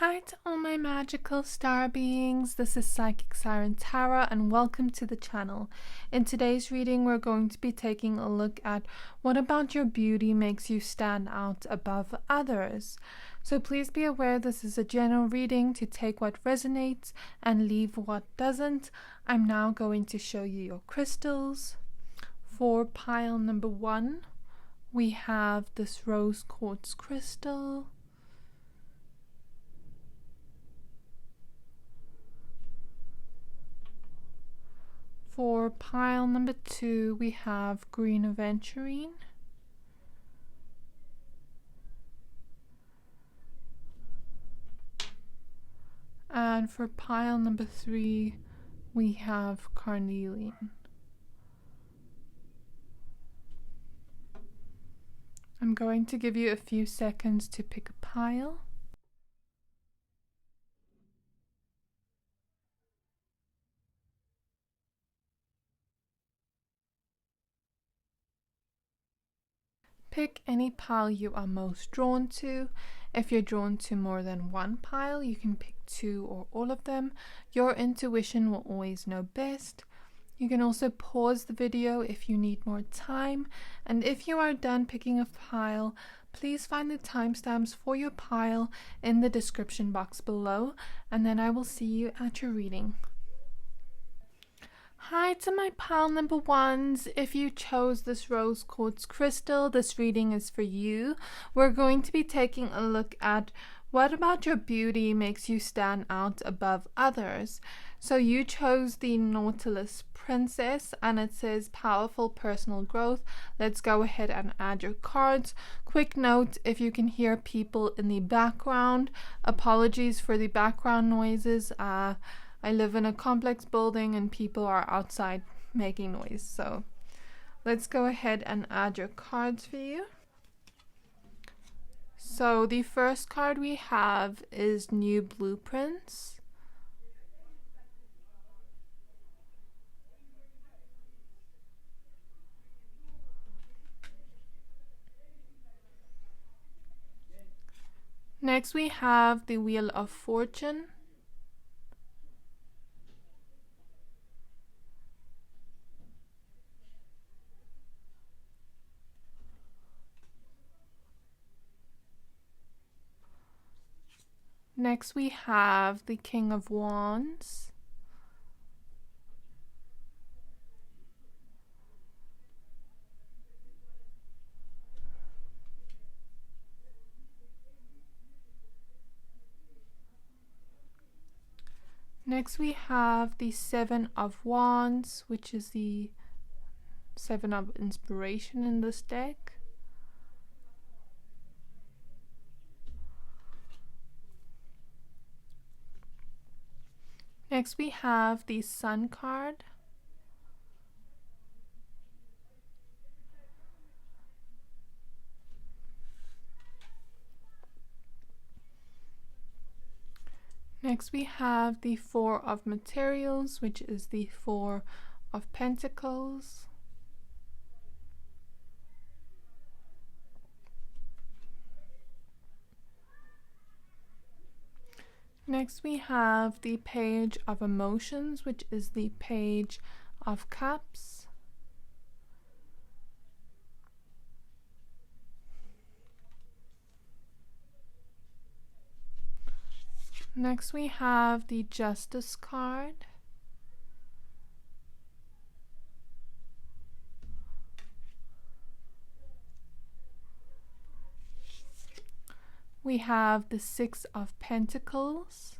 Hi to all my magical star beings, this is Psychic Siren Tarot and welcome to the channel. In today's reading we're going to be taking a look at what about your beauty makes you stand out above others. So please be aware this is a general reading to take what resonates and leave what doesn't. I'm now going to show you your crystals. For pile number 1 we have this rose quartz crystal. For pile number 2, we have green Aventurine. And for pile number 3, we have Carnelian. I'm going to give you a few seconds to pick a pile. Pick any pile you are most drawn to. If you're drawn to more than one pile, you can pick 2 or all of them. Your intuition will always know best. You can also pause the video if you need more time. And if you are done picking a pile, please find the timestamps for your pile in the description box below, and then I will see you at your reading. Hi to my pile number 1s. If you chose this rose quartz crystal, this reading is for you. We're going to be taking a look at what about your beauty makes you stand out above others. So you chose the Nautilus princess and it says powerful personal growth. Let's go ahead and add your cards. Quick note, if you can hear people in the background, apologies for the background noises. I live in a complex building and people are outside making noise. So let's go ahead and add your cards for you. So the first card we have is New Blueprints. Next we have the Wheel of Fortune. Next we have the King of Wands. Next we have the 7 of Wands, which is the 7 of inspiration in this deck. Next we have the Sun card. Next we have the 4 of Materials, which is the 4 of Pentacles. Next we have the Page of Emotions, which is the Page of Cups. Next we have the Justice card. We have the 6 of Pentacles.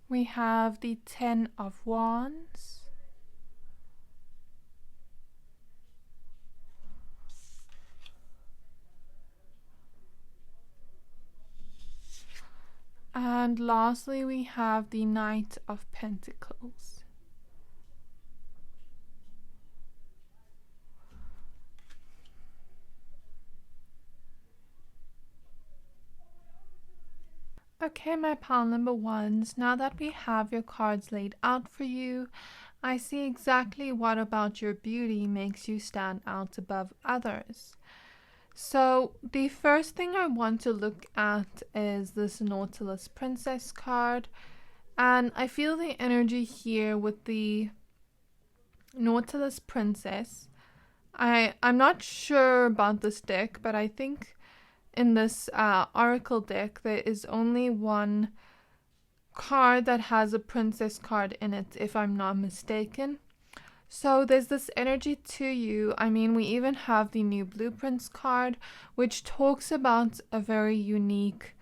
We have the 10 of Wands. And lastly, we have the Knight of Pentacles. Okay, my pile number 1s, now that we have your cards laid out for you, I see exactly what about your beauty makes you stand out above others. So the first thing I want to look at is this Nautilus Princess card. And I feel the energy here with the Nautilus Princess. I'm not sure about this deck, but I think in this Oracle deck there is only one card that has a princess card in it, if I'm not mistaken. So there's this energy to you. I mean, we even have the new blueprints card, which talks about a very unique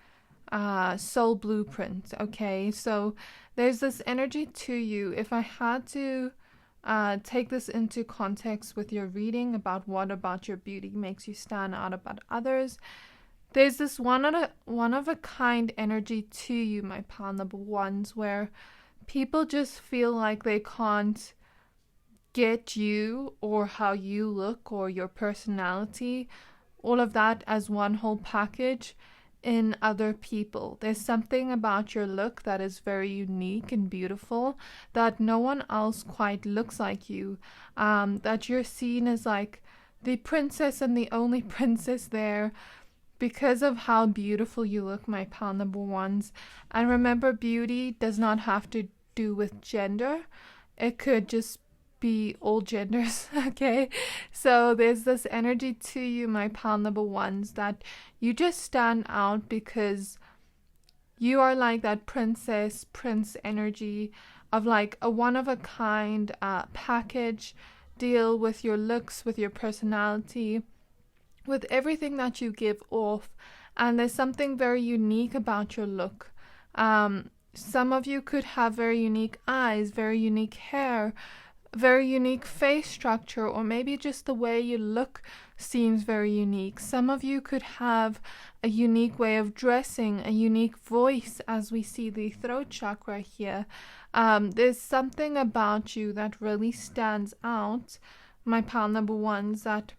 soul blueprint. Okay, so there's this energy to you. If I had to take this into context with your reading about what about your beauty makes you stand out about others, there's this one of a kind energy to you, my pal number ones, where people just feel like they can't get you or how you look or your personality, all of that as one whole package in other people. There's something about your look that is very unique and beautiful, that no one else quite looks like you, that you're seen as like the princess and the only princess there because of how beautiful you look, my pal number ones. And remember, beauty does not have to do with gender. It could just be all genders. Okay, so there's this energy to you, my pal number ones, that you just stand out because you are like that princess prince energy of like a one of a kind package deal with your looks, with your personality, with everything that you give off. And there's something very unique about your look. Some of you could have very unique eyes, very unique hair, very unique face structure, or maybe just the way you look seems very unique. Some of you could have a unique way of dressing, a unique voice, as we see the throat chakra here. There's something about you that really stands out, my pal number ones, that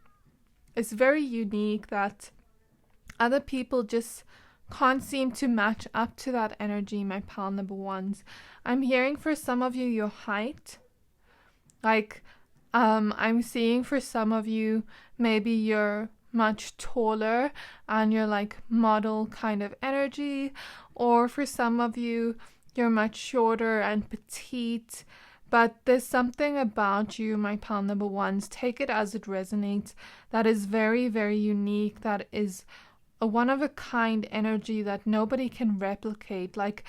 is very unique, that other people just can't seem to match up to that energy, my pal number ones. I'm hearing for some of you your height. Like, I'm seeing for some of you, maybe you're much taller and you're like model kind of energy, or for some of you, you're much shorter and petite. But there's something about you, my pal number ones, take it as it resonates, that is very, very unique, that is a one-of-a-kind energy that nobody can replicate. Like,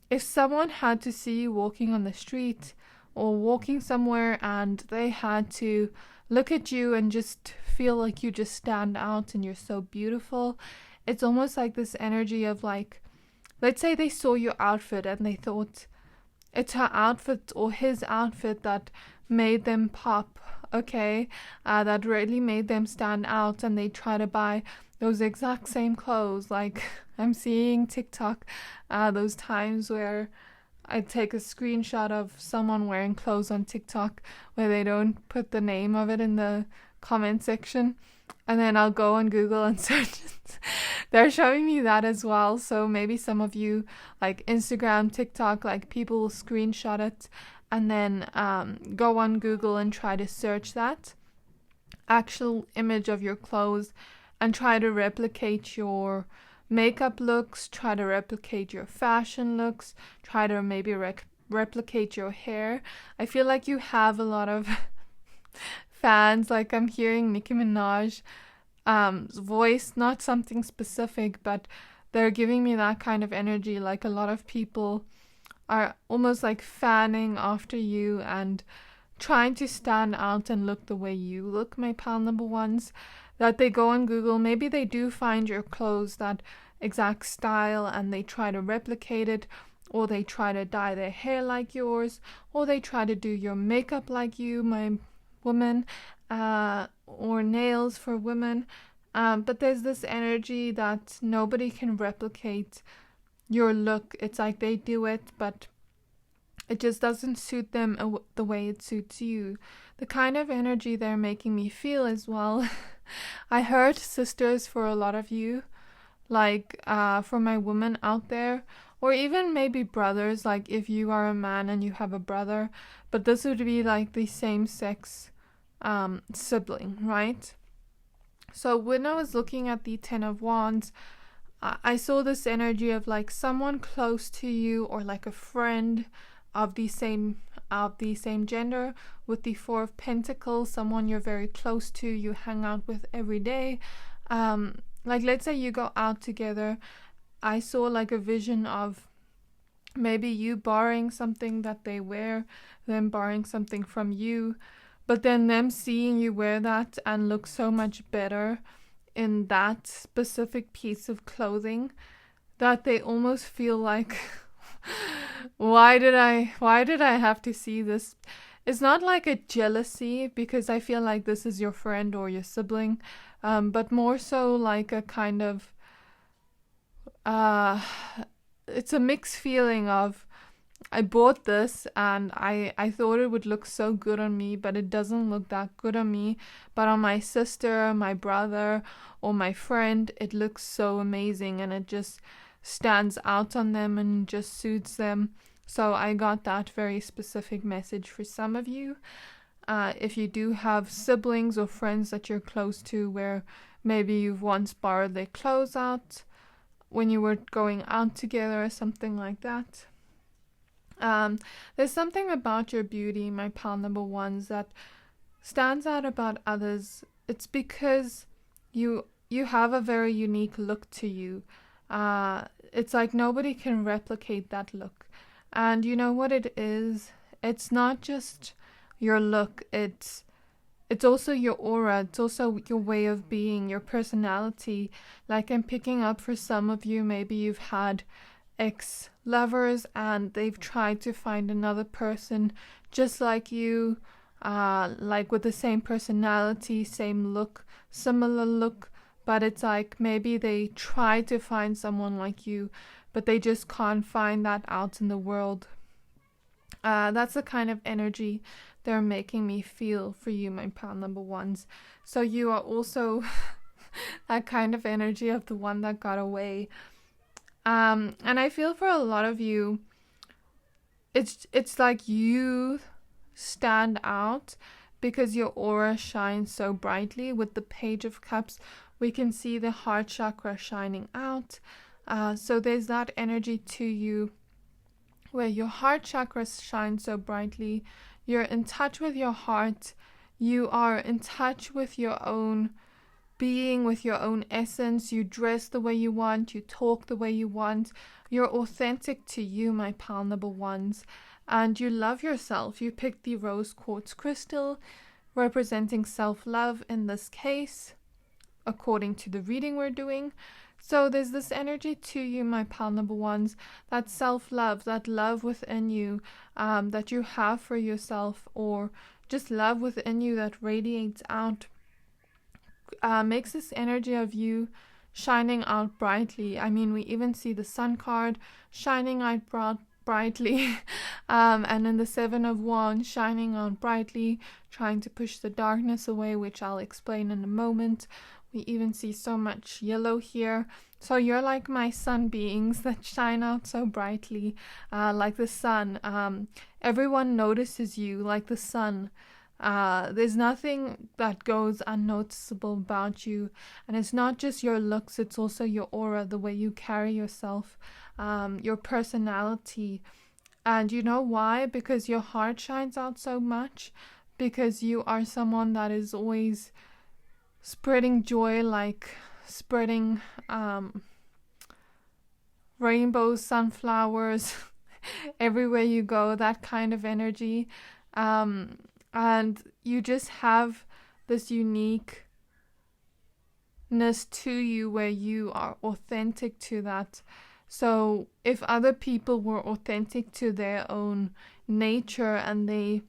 if someone had to see you walking on the street or walking somewhere and they had to look at you and just feel like you just stand out and you're so beautiful, it's almost like this energy of like, let's say they saw your outfit and they thought, it's her outfit or his outfit that made them pop, okay? That really made them stand out, and they try to buy those exact same clothes. Like, I'm seeing TikTok, those times where I take a screenshot of someone wearing clothes on TikTok where they don't put the name of it in the comment section, and then I'll go on Google and search it. They're showing me that as well. So maybe some of you, like Instagram, TikTok, like people will screenshot it and then go on Google and try to search that actual image of your clothes and try to replicate your makeup looks, try to replicate your fashion looks, try to maybe replicate your hair. I feel like you have a lot of fans. Like, I'm hearing Nicki Minaj voice, not something specific, but they're giving me that kind of energy. Like, a lot of people are almost like fanning after you and trying to stand out and look the way you look, my pal number ones. That they go on Google, maybe they do find your clothes, that exact style, and they try to replicate it, or they try to dye their hair like yours, or they try to do your makeup like you, my woman, or nails for women. But there's this energy that nobody can replicate your look. It's like they do it, but it just doesn't suit them the way it suits you. The kind of energy they're making me feel as well. I heard sisters for a lot of you, like for my women out there, or even maybe brothers, like if you are a man and you have a brother, but this would be like the same sex sibling, right? So when I was looking at the Ten of Wands, I saw this energy of like someone close to you, or like a friend of the same gender. With the Four of Pentacles, someone you're very close to, you hang out with every day. Like let's say you go out together. I saw like a vision of maybe you borrowing something that they wear, them borrowing something from you, but then them seeing you wear that and look so much better in that specific piece of clothing that they almost feel like, why did I have to see this? It's not like a jealousy, because I feel like this is your friend or your sibling, but more so like a kind of it's a mixed feeling of, I bought this and I thought it would look so good on me, but it doesn't look that good on me. But on my sister, my brother, or my friend, it looks so amazing and it just stands out on them and just suits them. So I got that very specific message for some of you. If you do have siblings or friends that you're close to, where maybe you've once borrowed their clothes out when you were going out together or something like that. There's something about your beauty, my pal number ones, that stands out about others. It's because you have a very unique look to you. It's like nobody can replicate that look. And you know what it is? It's not just your look, it's also your aura, it's also your way of being, your personality. Like I'm picking up for some of you, maybe you've had ex-lovers and they've tried to find another person just like you, like with the same personality, same look, similar look, but it's like maybe they try to find someone like you, but they just can't find that out in the world. That's the kind of energy they're making me feel for you, my pal number ones. So you are also that kind of energy of the one that got away. And I feel for a lot of you, it's like you stand out because your aura shines so brightly. With the Page of Cups, we can see the heart chakra shining out. So there's that energy to you where your heart chakra shines so brightly. You're in touch with your heart. You are in touch with your own being, with your own essence. You dress the way you want. You talk the way you want. You're authentic to you, my pal number ones. And you love yourself. You picked the rose quartz crystal, representing self-love in this case, according to the reading we're doing. So there's this energy to you, my pal number ones, that self-love, that love within you, that you have for yourself, or just love within you that radiates out, makes this energy of you shining out brightly. I mean, we even see the Sun card shining out brightly, and in the Seven of Wands shining out brightly, trying to push the darkness away, which I'll explain in a moment. We even see so much yellow here. So you're like my sun beings that shine out so brightly, like the sun. Everyone notices you like the sun. There's nothing that goes unnoticeable about you. And it's not just your looks, it's also your aura, the way you carry yourself, your personality. And you know why? Because your heart shines out so much. Because you are someone that is always spreading joy, like spreading rainbows, sunflowers everywhere you go, that kind of energy. And you just have this uniqueness to you where you are authentic to that. So if other people were authentic to their own nature and they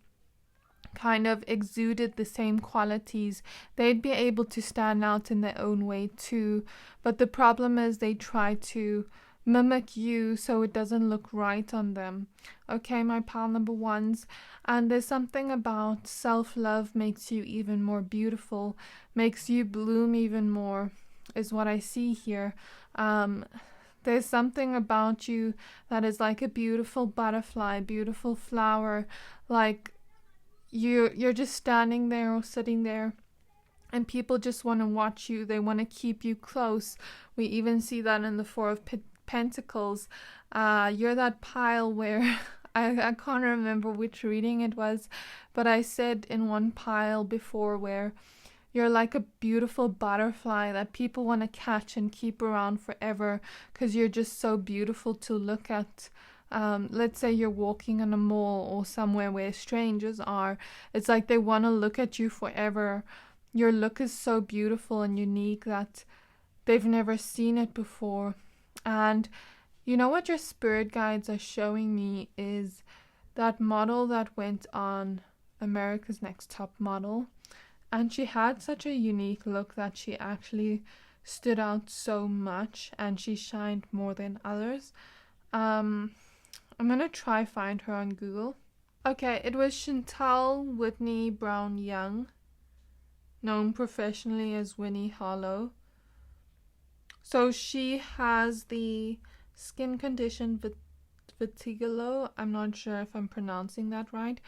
kind of exuded the same qualities, they'd be able to stand out in their own way too. But the problem is they try to mimic you so it doesn't look right on them. Okay, my pal number ones. And there's something about self-love makes you even more beautiful, makes you bloom even more, is what I see here. There's something about you that is like a beautiful butterfly, beautiful flower, like you're just standing there or sitting there and people just want to watch you. They want to keep you close. We even see that in the Four of Pentacles. You're that pile where I can't remember which reading it was, but I said in one pile before where you're like a beautiful butterfly that people want to catch and keep around forever because you're just so beautiful to look at. Let's say you're walking in a mall or somewhere where strangers are. It's like they want to look at you forever. Your look is so beautiful and unique that they've never seen it before. And you know what your spirit guides are showing me is that model that went on America's Next Top Model. And she had such a unique look that she actually stood out so much and she shined more than others. I'm gonna try find her on Google. Okay, it was Chantal Whitney Brown Young, known professionally as Winnie Hollow. So she has the skin condition vitiligo. I'm not sure if I'm pronouncing that right,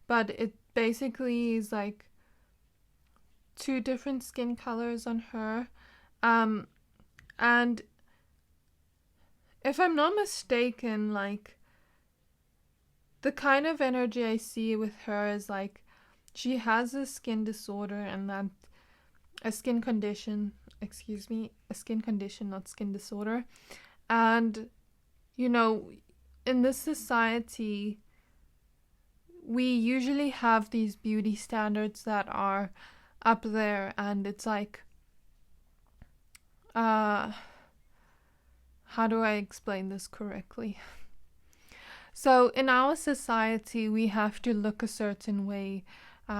but it basically is like 2 different skin colors on her. And if I'm not mistaken, like the kind of energy I see with her is like she has a skin disorder and that a skin condition, not skin disorder. And you know, in this society we usually have these beauty standards that are up there, and it's like how do I explain this correctly? So in our society we have to look a certain way,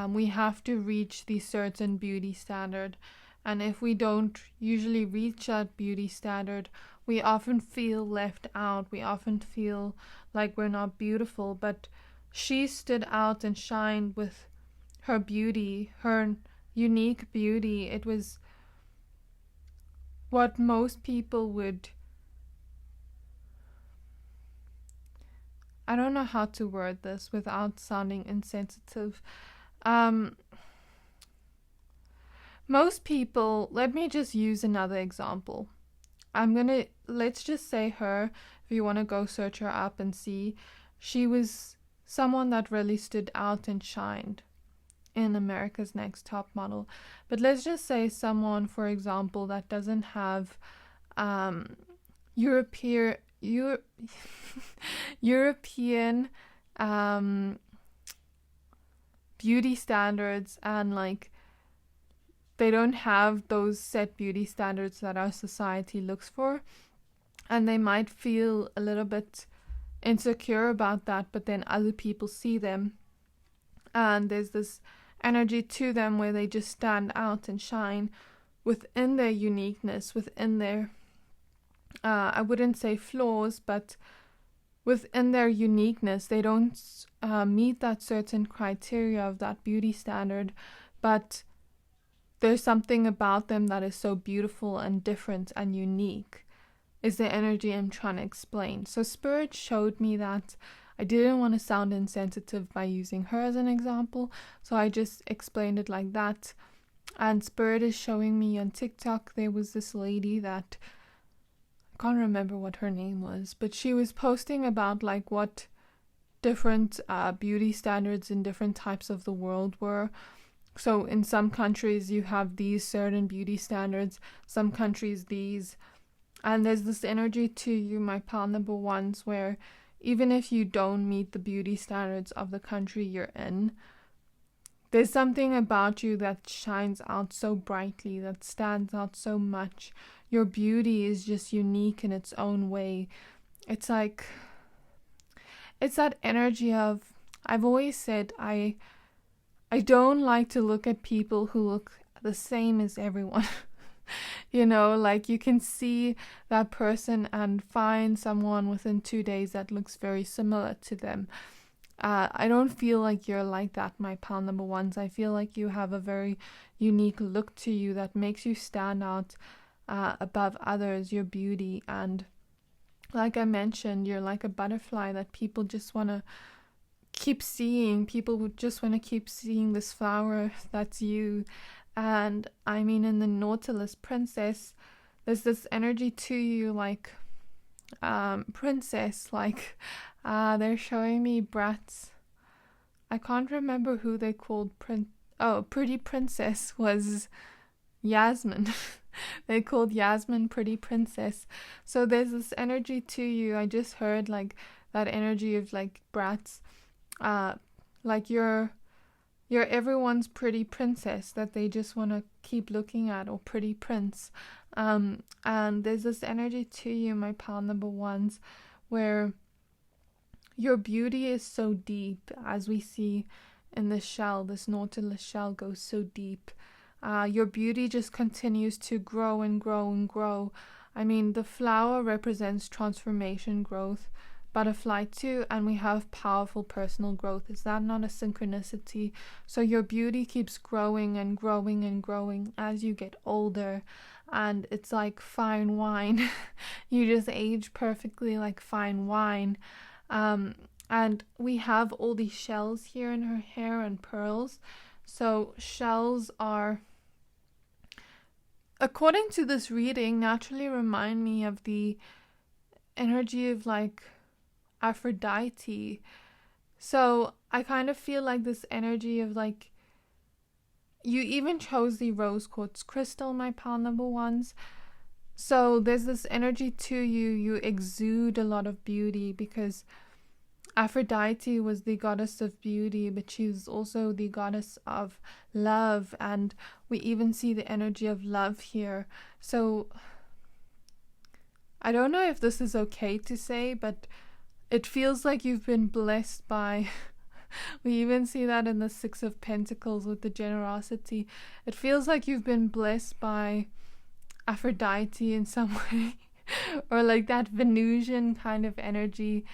we have to reach the certain beauty standard, and if we don't usually reach that beauty standard, we often feel left out, we often feel like we're not beautiful. But she stood out and shined with her beauty, her unique beauty. It was what most people would, I don't know how to word this without sounding insensitive. Most people, let me just use another example. Let's just say her, if you want to go search her up and see, she was someone that really stood out and shined in America's Next Top Model. But let's just say someone, for example, that doesn't have European beauty standards, and like they don't have those set beauty standards that our society looks for, and they might feel a little bit insecure about that, but then other people see them and there's this energy to them where they just stand out and shine within their uniqueness, within their I wouldn't say flaws, but within their uniqueness. They don't meet that certain criteria of that beauty standard, but there's something about them that is so beautiful and different and unique, is the energy I'm trying to explain. So Spirit showed me that. I didn't want to sound insensitive by using her as an example, so I just explained it like that. And Spirit is showing me on TikTok, there was this lady that, I can't remember what her name was, but she was posting about like what different beauty standards in different types of the world were. So in some countries you have these certain beauty standards, some countries these, and there's this energy to you, my pal number ones, where even if you don't meet the beauty standards of the country you're in, there's something about you that shines out so brightly, that stands out so much. Your beauty is just unique in its own way. It's like, it's that energy of, I've always said, I don't like to look at people who look the same as everyone. You know, like you can see that person and find someone within 2 days that looks very similar to them. I don't feel like you're like that, my pal number ones. I feel like you have a very unique look to you that makes you stand out above others, your beauty. And like I mentioned, you're like a butterfly that people just want to keep seeing. People would just want to keep seeing this flower that's you. And I mean, in the Nautilus Princess, there's this energy to you, like princess, like they're showing me brats. I can't remember who they called Pretty Princess was Yasmin. They called Yasmin Pretty Princess. So there's this energy to you. I just heard like that energy of like brats, like you're everyone's pretty princess that they just want to keep looking at, or pretty prince. And there's this energy to you, my pal number ones, where your beauty is so deep, as we see in this shell. This Nautilus shell goes so deep. Your beauty just continues to grow and grow and grow. I mean, the flower represents transformation, growth, butterfly too, and we have powerful personal growth. Is that not a synchronicity? So your beauty keeps growing and growing and growing as you get older, and it's like fine wine. You just age perfectly like fine wine. And we have all these shells here in her hair and pearls. So shells are, according to this reading, naturally remind me of the energy of like Aphrodite. So I kind of feel like this energy of like, you even chose the rose quartz crystal, my pal number ones. So there's this energy to you. You exude a lot of beauty, because Aphrodite was the goddess of beauty, but she was also the goddess of love, and we even see the energy of love here. So I don't know if this is okay to say, but it feels like you've been blessed by we even see that in the Six of Pentacles with the generosity. It feels like you've been blessed by Aphrodite in some way, or like that Venusian kind of energy.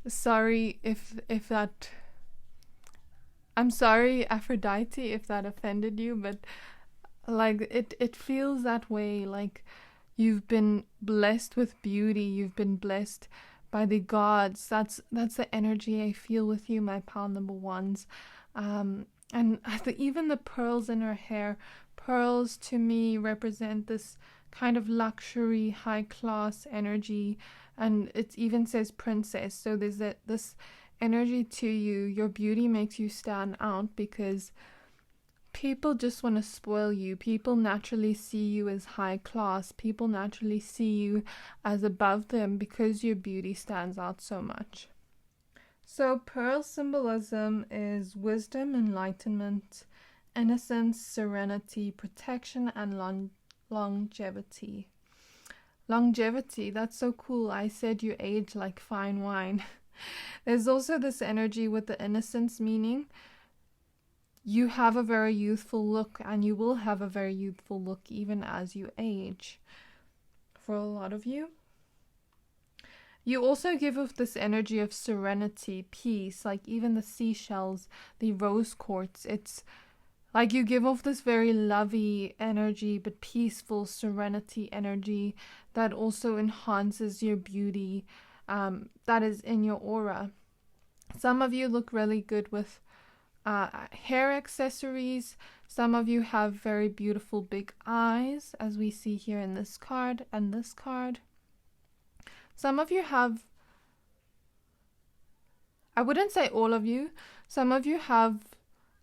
Sorry if that, I'm sorry Aphrodite if that offended you, but like it feels that way, like you've been blessed with beauty, you've been blessed by the gods. That's the energy I feel with you, my pal number ones. And even the pearls in her hair, pearls to me represent this kind of luxury, high class energy, and it even says princess. So there's this energy to you. Your beauty makes you stand out, because people just want to spoil you. People naturally see you as high class. People naturally see you as above them, because your beauty stands out so much. So pearl symbolism is wisdom, enlightenment, innocence, serenity, protection, and longevity. Longevity, that's so cool. I said you age like fine wine. There's also this energy with the innocence, meaning you have a very youthful look, and you will have a very youthful look even as you age, for a lot of you. You also give off this energy of serenity, peace, like even the seashells, the rose quartz. It's like you give off this very lovey energy, but peaceful serenity energy that also enhances your beauty, that is in your aura. Some of you look really good with hair accessories. Some of you have very beautiful big eyes, as we see here in this card and this card. Some of you have, I wouldn't say all of you, some of you have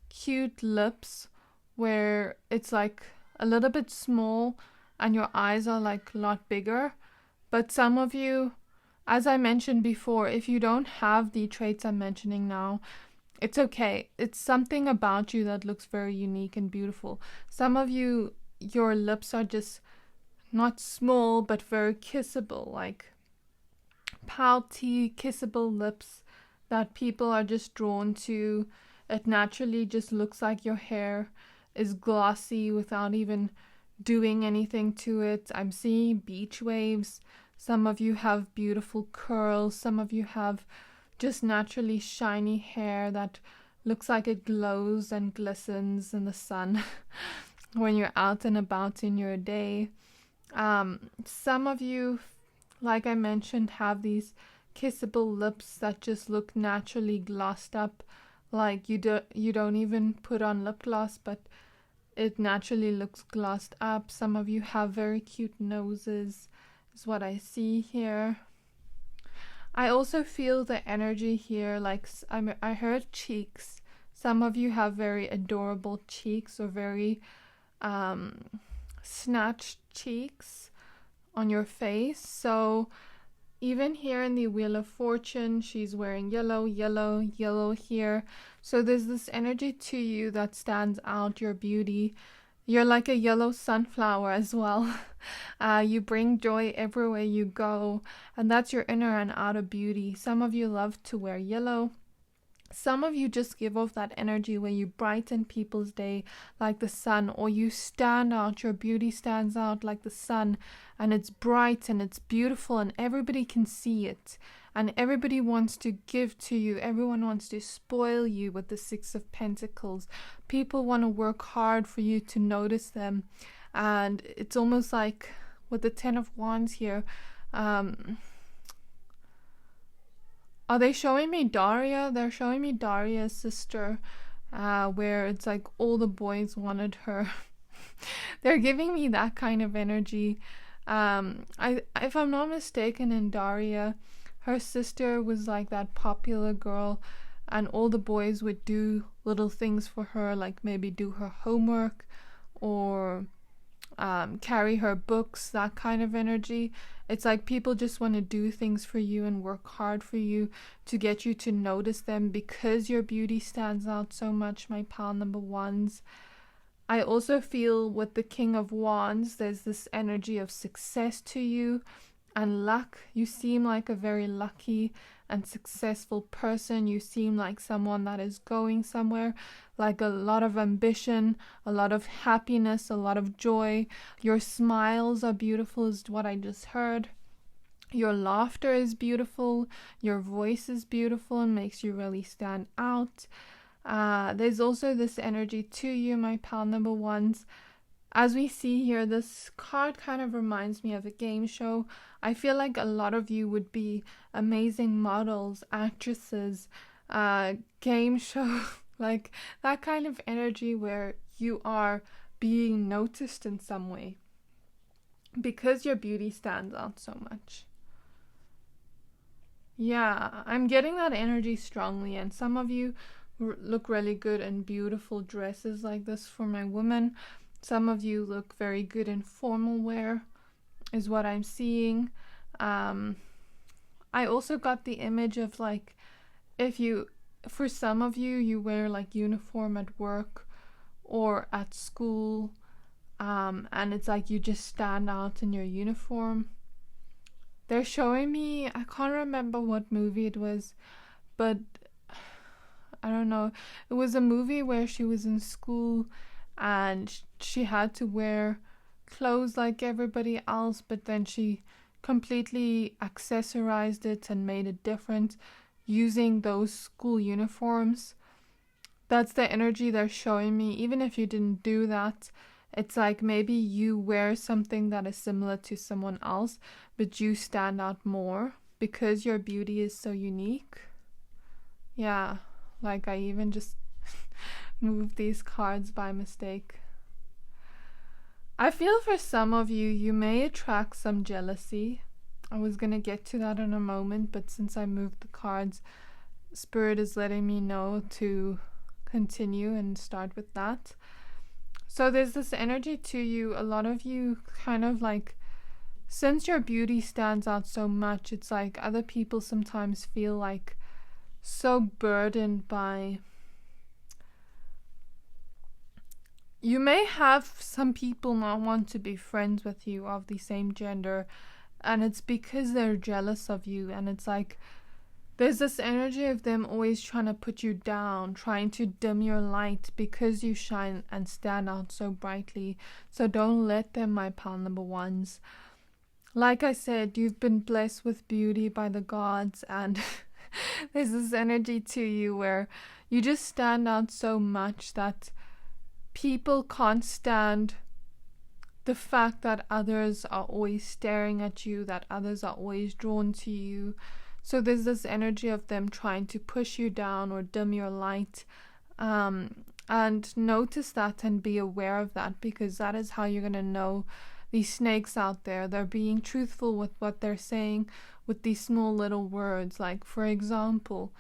cute lips where it's like a little bit small and your eyes are like a lot bigger. But some of you, as I mentioned before, if you don't have the traits I'm mentioning now, it's okay. It's something about you that looks very unique and beautiful. Some of you, your lips are just not small but very kissable, like pouty, kissable lips that people are just drawn to. It naturally just looks like your hair is glossy without even doing anything to it. I'm seeing beach waves. Some of you have beautiful curls. Some of you have just naturally shiny hair that looks like it glows and glistens in the sun when you're out and about in your day. Some of you like I mentioned, have these kissable lips that just look naturally glossed up, like you don't even put on lip gloss, but it naturally looks glossed up. Some of you have very cute noses, is what I see here. I also feel the energy here, like I heard cheeks. Some of you have very adorable cheeks, or very snatched cheeks on your face. So even here in the Wheel of Fortune, she's wearing yellow, yellow, yellow here. So there's this energy to you that stands out, your beauty. You're like a yellow sunflower as well. You bring joy everywhere you go, and that's your inner and outer beauty. Some of you love to wear yellow. Some of you just give off that energy where you brighten people's day like the sun, or you stand out, your beauty stands out like the sun, and it's bright and it's beautiful and everybody can see it. And everybody wants to give to you. Everyone wants to spoil you with the Six of Pentacles. People want to work hard for you to notice them. And it's almost like with the Ten of Wands here, are they showing me Daria? They're showing me Daria's sister, where it's like all the boys wanted her. They're giving me that kind of energy. If I'm not mistaken, in Daria, her sister was like that popular girl, and all the boys would do little things for her, like maybe do her homework or carry her books, that kind of energy. It's like people just want to do things for you and work hard for you to get you to notice them, because your beauty stands out so much, my pile number ones. I also feel with the King of Wands, there's this energy of success to you and luck. You seem like a very lucky and successful person. You seem like someone that is going somewhere, like a lot of ambition, a lot of happiness, a lot of joy. Your smiles are beautiful, is what I just heard. Your laughter is beautiful. Your voice is beautiful and makes you really stand out. There's also this energy to you, my pal number ones. As we see here, this card kind of reminds me of a game show. I feel like a lot of you would be amazing models, actresses, game show, like that kind of energy where you are being noticed in some way because your beauty stands out so much. Yeah, I'm getting that energy strongly, and some of you look really good in beautiful dresses like this for my women. Some of you look very good in formal wear, is what I'm seeing. I also got the image of like, for some of you, you wear like uniform at work or at school, and it's like you just stand out in your uniform. They're showing me, I can't remember what movie it was, but I don't know. It was a movie where she was in school and she had to wear clothes like everybody else, but then she completely accessorized it and made it different using those school uniforms. That's the energy they're showing me. Even if you didn't do that, it's like maybe you wear something that is similar to someone else, but you stand out more because your beauty is so unique. Yeah, like I even just moved these cards by mistake. I feel for some of you, you may attract some jealousy. I was going to get to that in a moment, but since I moved the cards, Spirit is letting me know to continue and start with that. So there's this energy to you. A lot of you kind of like, since your beauty stands out so much, it's like other people sometimes feel like so burdened by... You may have some people not want to be friends with you of the same gender, and it's because they're jealous of you, and it's like there's this energy of them always trying to put you down, trying to dim your light because you shine and stand out so brightly. So don't let them, my pal number ones. Like I said, you've been blessed with beauty by the gods, and there's this energy to you where you just stand out so much that people can't stand the fact that others are always staring at you, that others are always drawn to you. So there's this energy of them trying to push you down or dim your light. And notice that and be aware of that, because that is how you're going to know these snakes out there. They're being truthful with what they're saying with these small little words. Like, for example,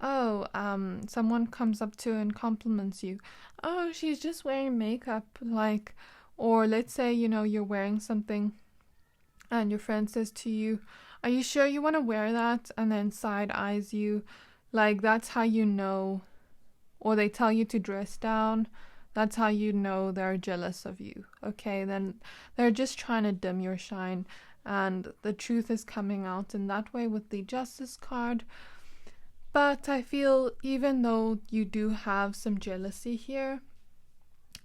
someone comes up to you and compliments you. Oh, she's just wearing makeup. Like, or let's say, you're wearing something and your friend says to you, are you sure you want to wear that? And then side eyes you. Like, that's how you know. Or they tell you to dress down. That's how you know they're jealous of you. Okay, then they're just trying to dim your shine. And the truth is coming out in that way with the Justice card. But I feel even though you do have some jealousy here,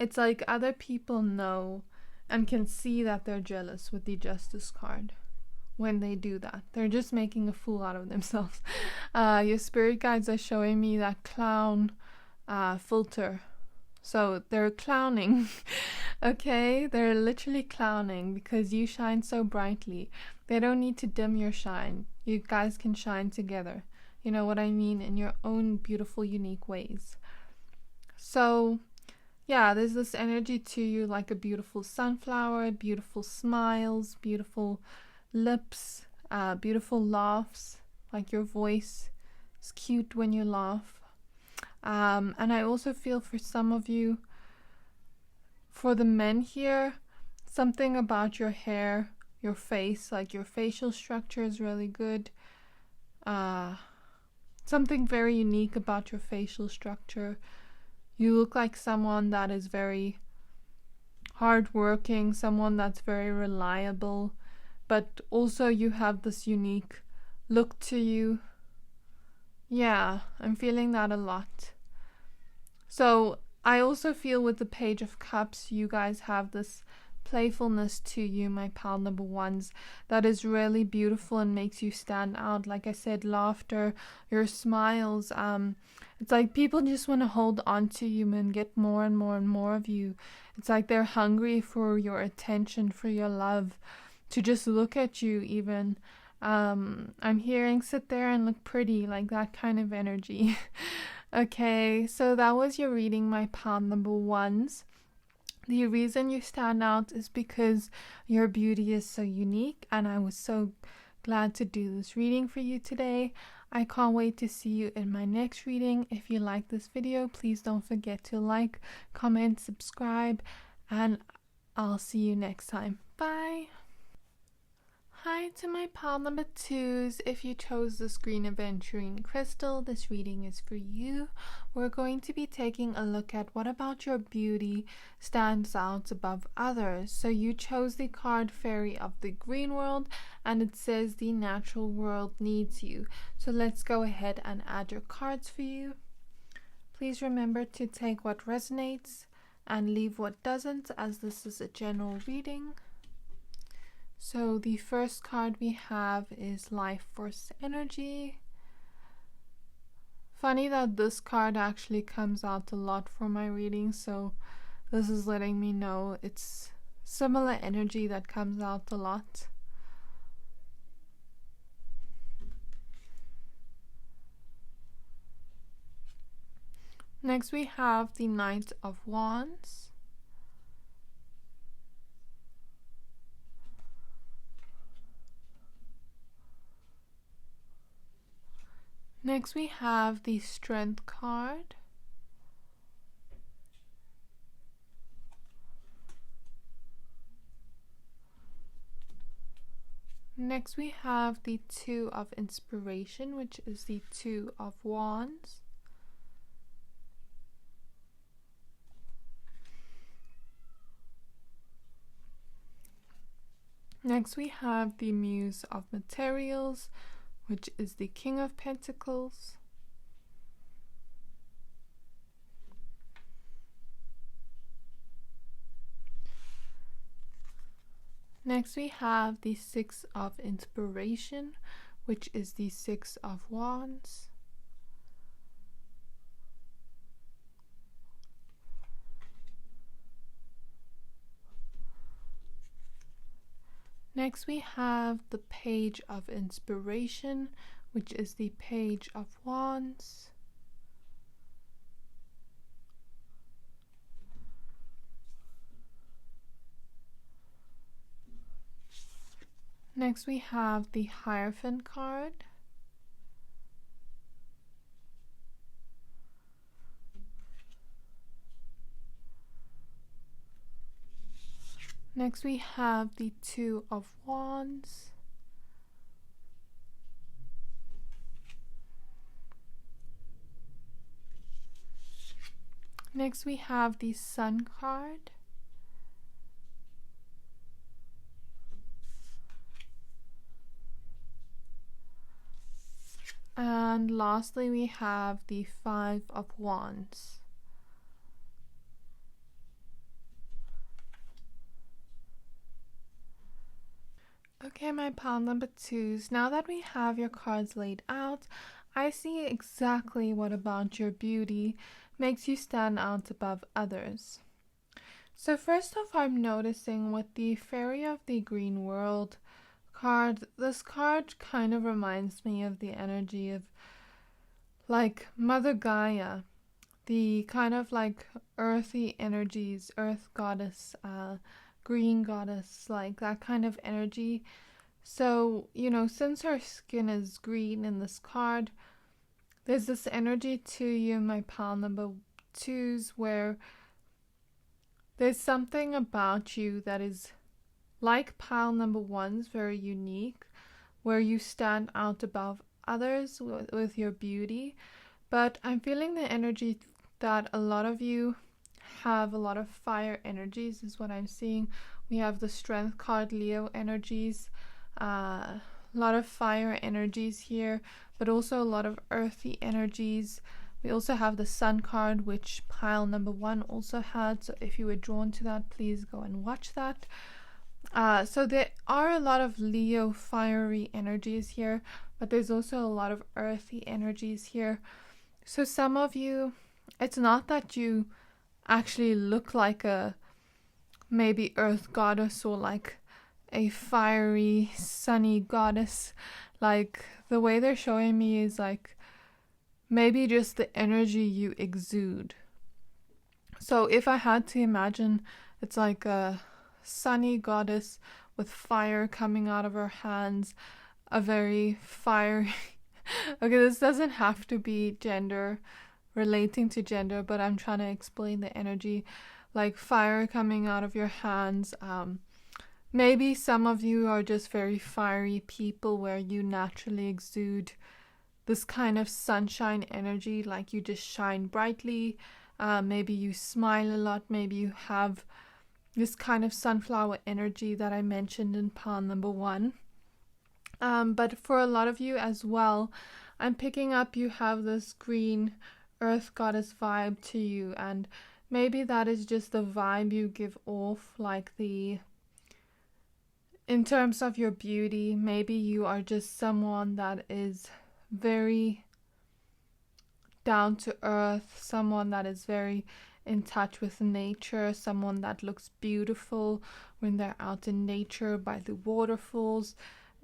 it's like other people know and can see that they're jealous with the Justice card. When they do that, they're just making a fool out of themselves. Your spirit guides are showing me that clown filter. So they're clowning. Okay, they're literally clowning because you shine so brightly. They don't need to dim your shine. You guys can shine together. You know what I mean? In your own beautiful, unique ways. So yeah, there's this energy to you, like a beautiful sunflower, beautiful smiles, beautiful lips, beautiful laughs. Like your voice is cute when you laugh. And I also feel for some of you, for the men here, something about your hair, your face, like your facial structure is really good. Something very unique about your facial structure. You look like someone that is very hardworking, someone that's very reliable, but also you have this unique look to you. Yeah, I'm feeling that a lot. So I also feel with the Page of Cups, you guys have this playfulness to you, my pal number ones, that is really beautiful and makes you stand out. Like I said, laughter, your smiles, it's like people just want to hold on to you and get more and more and more of you. It's like they're hungry for your attention, for your love, to just look at you even. I'm hearing sit there and look pretty, like that kind of energy. Okay, so that was your reading, my pal number ones. The reason you stand out is because your beauty is so unique, and I was so glad to do this reading for you today. I can't wait to see you in my next reading. If you like this video, please don't forget to like, comment, subscribe, and I'll see you next time. Bye! Hi to my pal number twos. If you chose this green Aventurine crystal, this reading is for you. We're going to be taking a look at what about your beauty stands out above others. So you chose the card Fairy of the Green World, and it says the natural world needs you. So let's go ahead and add your cards for you. Please remember to take what resonates and leave what doesn't, as this is a general reading. So the first card we have is Life Force Energy. Funny that this card actually comes out a lot for my reading, so this is letting me know it's similar energy that comes out a lot. Next we have the Knight of Wands. Next we have the Strength card. Next we have the Two of Inspiration, which is the Two of Wands. Next we have the Muse of Materials, which is the King of Pentacles. Next we have the Six of Inspiration, which is the Six of Wands. Next we have the Page of Inspiration, which is the Page of Wands. Next we have the Hierophant card. Next we have the Two of Wands. Next we have the Sun card. And lastly we have the Five of Wands. Okay, my pile number 2s, now that we have your cards laid out, I see exactly what about your beauty makes you stand out above others. So first off, I'm noticing with the Fairy of the Green World card, this card kind of reminds me of the energy of like Mother Gaia, the kind of like earthy energies, earth goddess, green goddess, like that kind of energy. So, you know, since her skin is green in this card, there's this energy to you, my pile number 2s, where there's something about you that is like pile number 1's, very unique, where you stand out above others with your beauty. But I'm feeling the energy that a lot of you have a lot of fire energies is what I'm seeing. We have the Strength card, Leo energies, a lot of fire energies here, but also a lot of earthy energies. We also have the Sun card, which pile number 1 also had, so if you were drawn to that, please go and watch that. So there are a lot of Leo fiery energies here, but there's also a lot of earthy energies here. So some of you, it's not that you actually look like a maybe earth goddess or like a fiery sunny goddess. Like the way they're showing me is like maybe just the energy you exude. So if I had to imagine, it's like a sunny goddess with fire coming out of her hands, a very fiery okay, this doesn't have to be gender relating to gender, but I'm trying to explain the energy, like fire coming out of your hands. Maybe some of you are just very fiery people where you naturally exude this kind of sunshine energy, like you just shine brightly. Maybe you smile a lot, maybe you have this kind of sunflower energy that I mentioned in pile number 1. But for a lot of you as well, I'm picking up you have this green earth goddess vibe to you, and maybe that is just the vibe you give off, like in terms of your beauty. Maybe you are just someone that is very down to earth, someone that is very in touch with nature, someone that looks beautiful when they're out in nature, by the waterfalls,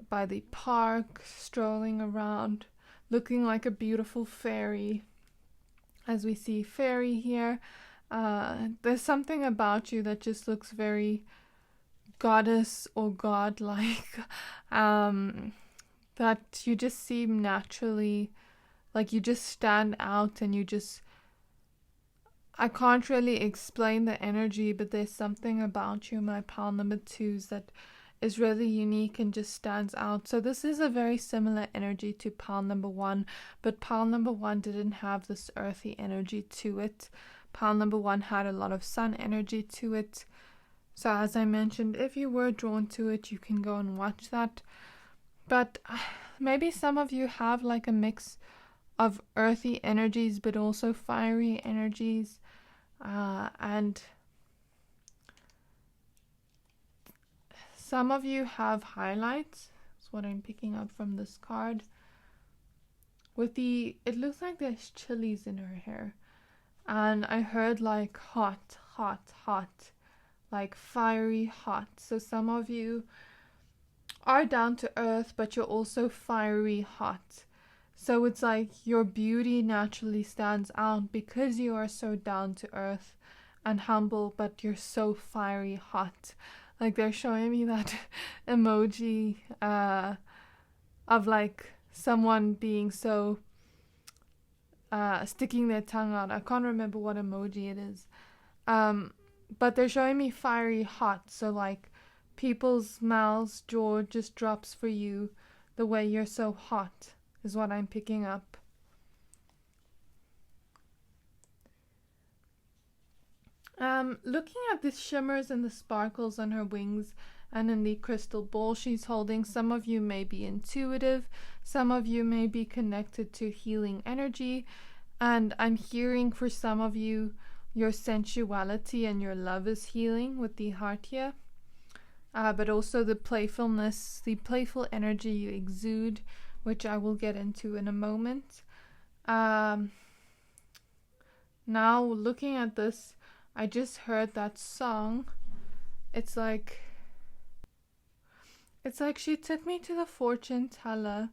by the park, strolling around, looking like a beautiful fairy. As we see fairy here, there's something about you that just looks very goddess or godlike, that you just seem naturally, like you just stand out, and you just, I can't really explain the energy, but there's something about you, my pile number 2s, that is really unique and just stands out. So this is a very similar energy to pile number 1, but pile number 1 didn't have this earthy energy to it. Pile number 1 had a lot of sun energy to it. So as I mentioned, if you were drawn to it, you can go and watch that. But maybe some of you have like a mix of earthy energies but also fiery energies, and some of you have highlights. That's what I'm picking up from this card. With it looks like there's chilies in her hair, and I heard like hot, like fiery hot. So some of you are down to earth, but you're also fiery hot. So it's like your beauty naturally stands out because you are so down to earth and humble, but you're so fiery hot. Like they're showing me that emoji of like someone being so sticking their tongue out. I can't remember what emoji it is. But they're showing me fiery hot. So like people's mouths, jaw just drops for you the way you're so hot is what I'm picking up. Looking at the shimmers and the sparkles on her wings and in the crystal ball she's holding, some of you may be intuitive, some of you may be connected to healing energy, and I'm hearing for some of you your sensuality and your love is healing with the heart here. But also the playfulness, the playful energy you exude, which I will get into in a moment. Now looking at this, I just heard that song. It's like she took me to the fortune teller.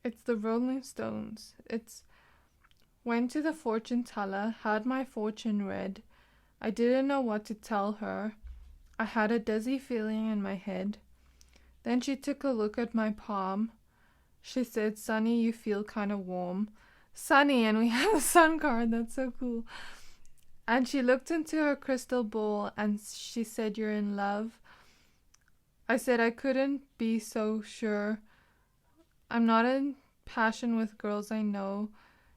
It's the Rolling Stones. It's went to the fortune teller, had my fortune read. I didn't know what to tell her. I had a dizzy feeling in my head. Then she took a look at my palm. She said, "Sunny, you feel kind of warm." Sunny, and we have a sun card. That's so cool. And she looked into her crystal ball and she said, "You're in love." I said I couldn't be so sure. I'm not in passion with girls I know.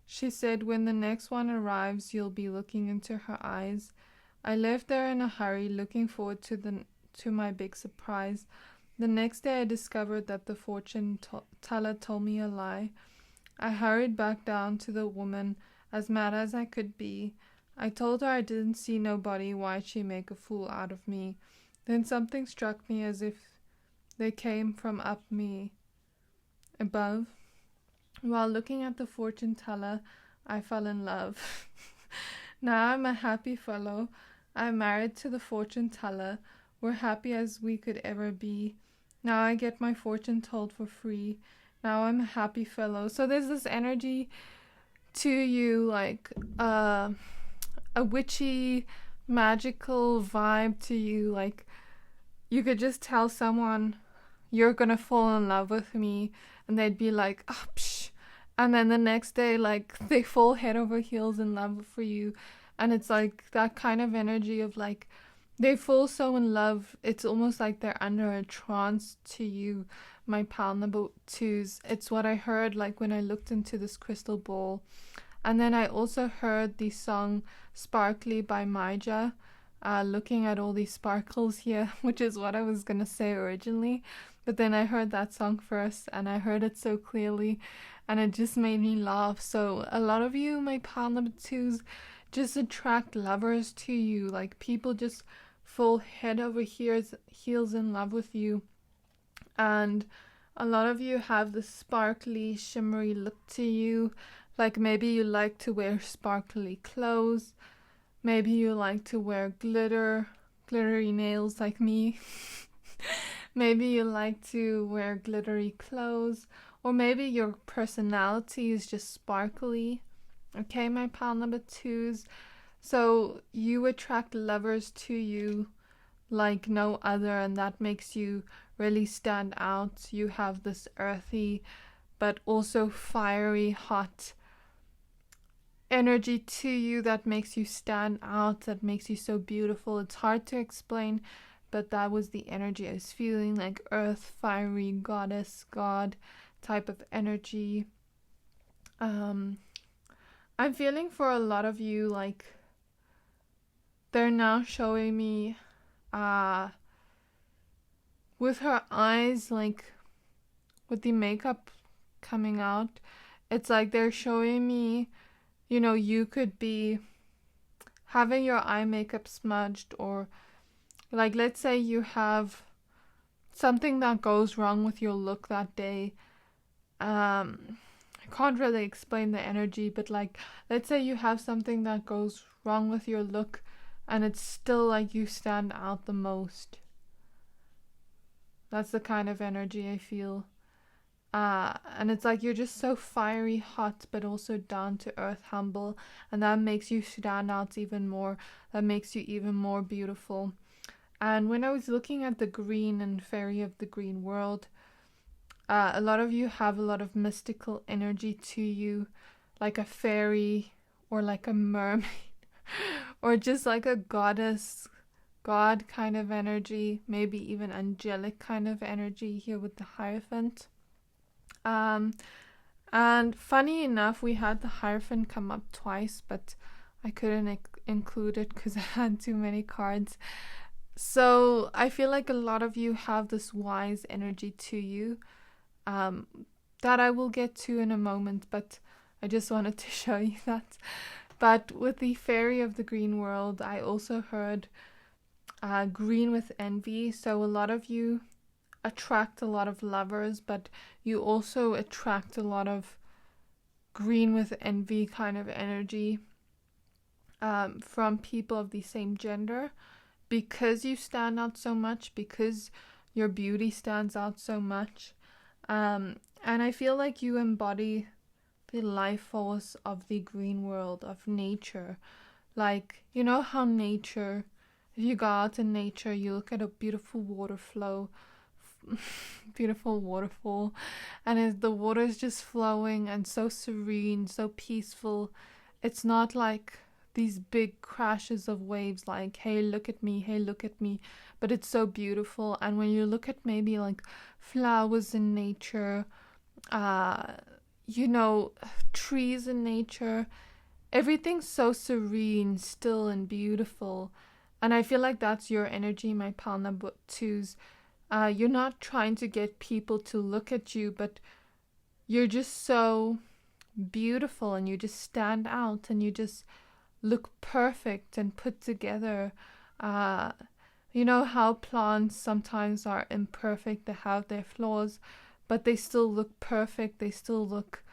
She said, "When the next one arrives, you'll be looking into her eyes." I left there in a hurry, looking forward to my big surprise. The next day I discovered that the fortune teller told me a lie. I hurried back down to the woman, as mad as I could be. I told her I didn't see nobody, why'd she make a fool out of me? Then something struck me as if they came from up me above. While looking at the fortune teller, I fell in love. Now I'm a happy fellow. I'm married to the fortune teller. We're happy as we could ever be. Now I get my fortune told for free. Now I'm a happy fellow. So there's this energy to you, like a witchy, magical vibe to you. Like you could just tell someone, "You're gonna fall in love with me," and they'd be like, "Oh, psh." And then the next day, like, they fall head over heels in love for you. And it's like that kind of energy of like, they fall so in love, it's almost like they're under a trance to you, my pal number twos. It's what I heard like when I looked into this crystal ball. And then I also heard the song Sparkly by Maija, looking at all these sparkles here, which is what I was gonna say originally. But then I heard that song first and I heard it so clearly and it just made me laugh. So a lot of you, my pal number twos, just attract lovers to you. Like people just fall head over heels in love with you. And a lot of you have this sparkly, shimmery look to you. Like maybe you like to wear sparkly clothes. Maybe you like to wear glittery nails like me. Maybe you like to wear glittery clothes. Or maybe your personality is just sparkly. Okay, my pal number twos. So you attract lovers to you like no other, and that makes you really stand out. You have this earthy but also fiery, hot energy to you that makes you stand out, that makes you so beautiful. It's hard to explain, but that was the energy I was feeling, like earth, fiery, goddess, god type of energy. I'm feeling for a lot of you, like they're now showing me with her eyes, like with the makeup coming out, it's like they're showing me, you know, you could be having your eye makeup smudged, or like let's say you have something that goes wrong with your look that day. I can't really explain the energy, but like let's say you have something that goes wrong with your look and it's still like you stand out the most. That's the kind of energy I feel. And it's like you're just so fiery hot, but also down to earth, humble, and that makes you stand out even more. That makes you even more beautiful. And when I was looking at the green and fairy of the green world, a lot of you have a lot of mystical energy to you, like a fairy or like a mermaid or just like a goddess, god kind of energy, maybe even angelic kind of energy here with the Hierophant. And funny enough, we had the Hierophant come up twice, but I couldn't include it because I had too many cards. So I feel like a lot of you have this wise energy to you, that I will get to in a moment, but I just wanted to show you that. But with the fairy of the green world, I also heard green with envy. So a lot of you attract a lot of lovers, but you also attract a lot of green with envy kind of energy from people of the same gender, because you stand out so much, because your beauty stands out so much. And I feel like you embody the life force of the green world, of nature. Like, you know how nature, if you go out in nature, you look at a beautiful water flow, beautiful waterfall, and the water is just flowing and so serene, so peaceful. It's not like these big crashes of waves like, hey, look at me, hey, look at me, but it's so beautiful. And when you look at maybe like flowers in nature, you know, trees in nature, everything's so serene, still, and beautiful. And I feel like that's your energy, my pile number 2s. You're not trying to get people to look at you, but you're just so beautiful, and you just stand out, and you just look perfect and put together. You know how plants sometimes are imperfect, they have their flaws, but they still look perfect, they still look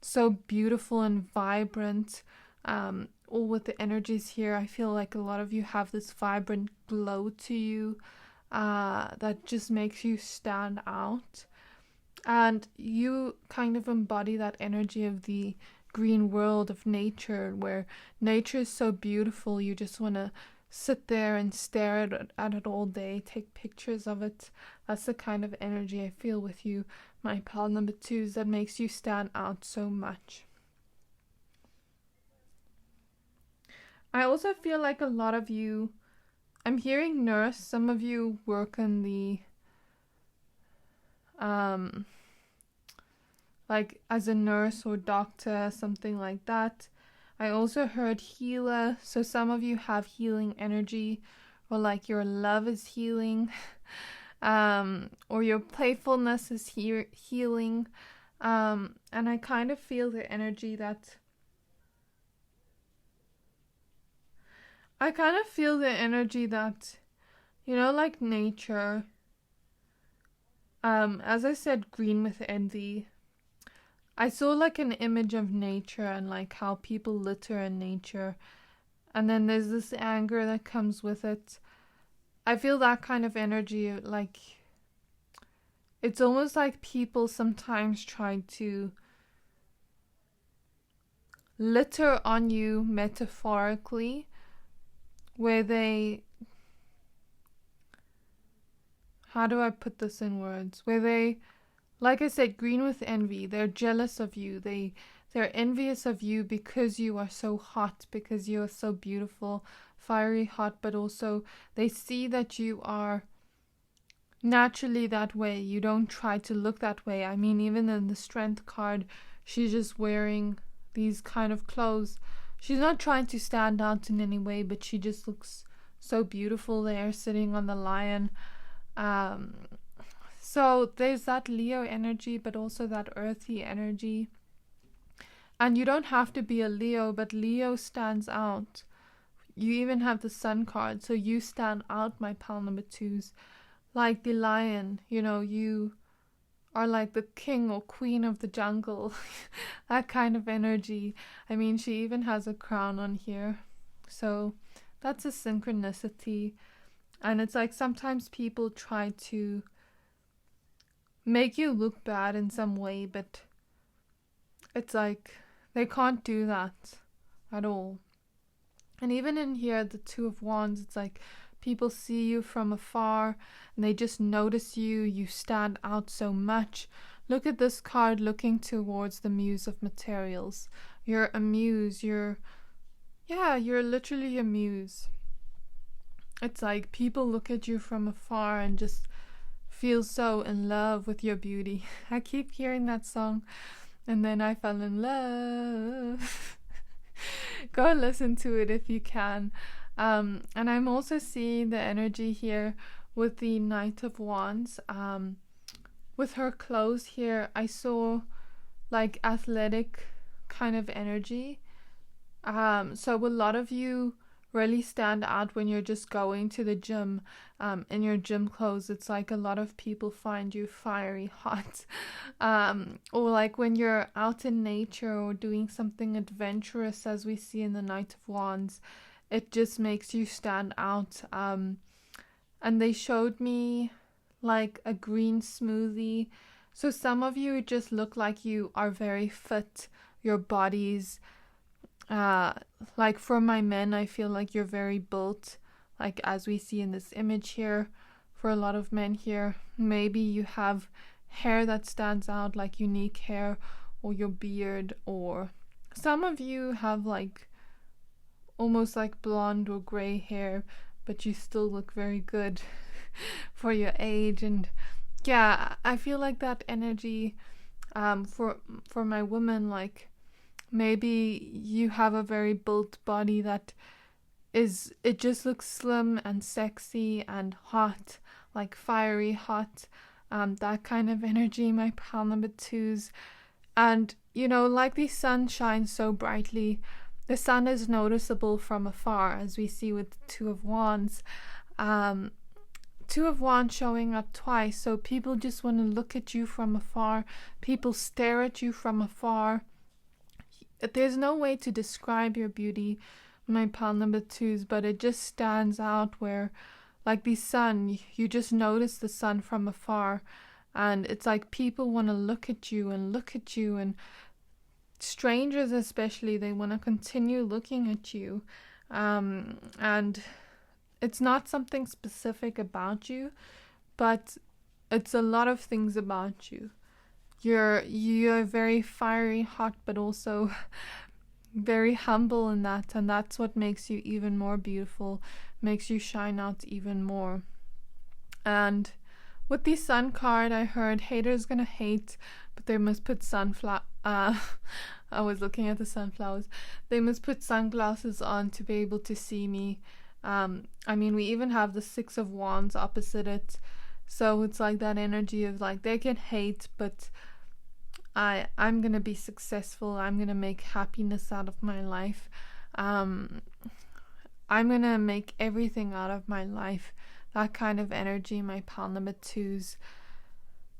so beautiful and vibrant. All with the energies here, I feel like a lot of you have this vibrant glow to you that just makes you stand out. And you kind of embody that energy of the green world of nature, where nature is so beautiful, you just want to sit there and stare at it all day, take pictures of it. That's the kind of energy I feel with you, my pile number 2s, that makes you stand out so much. I also feel like a lot of you, I'm hearing nurse, some of you work in the like as a nurse or doctor, something like that. I also heard healer, so some of you have healing energy, or like your love is healing, or your playfulness is healing. And I kind of feel the energy that you know, like nature, as I said, green with envy. I saw like an image of nature and like how people litter in nature, and then there's this anger that comes with it. I feel that kind of energy, like it's almost like people sometimes try to litter on you metaphorically, where they, how do I put this in words, where they, like I said, green with envy, they're jealous of you, they're envious of you because you are so hot, because you are so beautiful, fiery hot, but also they see that you are naturally that way. You don't try to look that way. I mean, even in the strength card, she's just wearing these kind of clothes. She's not trying to stand out in any way, but she just looks so beautiful there, sitting on the lion. So there's that Leo energy, but also that earthy energy. And you don't have to be a Leo, but Leo stands out. You even have the Sun card, so you stand out, my pile number 2s. Like the lion, you know, you are like the king or queen of the jungle. That kind of energy. I mean, she even has a crown on here. So that's a synchronicity. And it's like sometimes people try to make you look bad in some way, but it's like they can't do that at all. And even in here, the Two of Wands, it's like people see you from afar and they just notice you. You stand out so much. Look at this card looking towards the Muse of Materials. You're a muse. You're literally a muse. It's like people look at you from afar and just feel so in love with your beauty. I keep hearing that song, and then I fell in love. Go listen to it if you can. And I'm also seeing the energy here with the Knight of Wands. With her clothes here, I saw like athletic kind of energy. So a lot of you really stand out when you're just going to the gym in your gym clothes. It's like a lot of people find you fiery hot, or like when you're out in nature or doing something adventurous, as we see in the Knight of Wands. It just makes you stand out. And they showed me like a green smoothie. So some of you just look like you are very fit. Your bodies, like for my men, I feel like you're very built, like as we see in this image here. For a lot of men here, maybe you have hair that stands out, like unique hair, or your beard, or some of you have like almost like blonde or gray hair, but you still look very good for your age. And yeah, I feel like that energy for my women, like maybe you have a very built body that it just looks slim and sexy and hot, like fiery hot, that kind of energy, my pal number twos. And you know, like the sun shines so brightly, the sun is noticeable from afar, as we see with the Two of Wands. Two of Wands showing up twice, so people just want to look at you from afar. People stare at you from afar. There's no way to describe your beauty, my pal number twos, but it just stands out where, like the sun, you just notice the sun from afar, and it's like people want to look at you, and strangers especially, they want to continue looking at you. And it's not something specific about you, but it's a lot of things about you. You're very fiery hot, but also very humble in that, and that's what makes you even more beautiful, makes you shine out even more. And with the sun card, I heard haters gonna hate, but they must put I was looking at the sunflowers. They must put sunglasses on to be able to see me. I mean, we even have the Six of Wands opposite it. So it's like that energy of like, they can hate, but I'm gonna be successful. I'm gonna make happiness out of my life. I'm gonna make everything out of my life. That kind of energy, my pal number twos.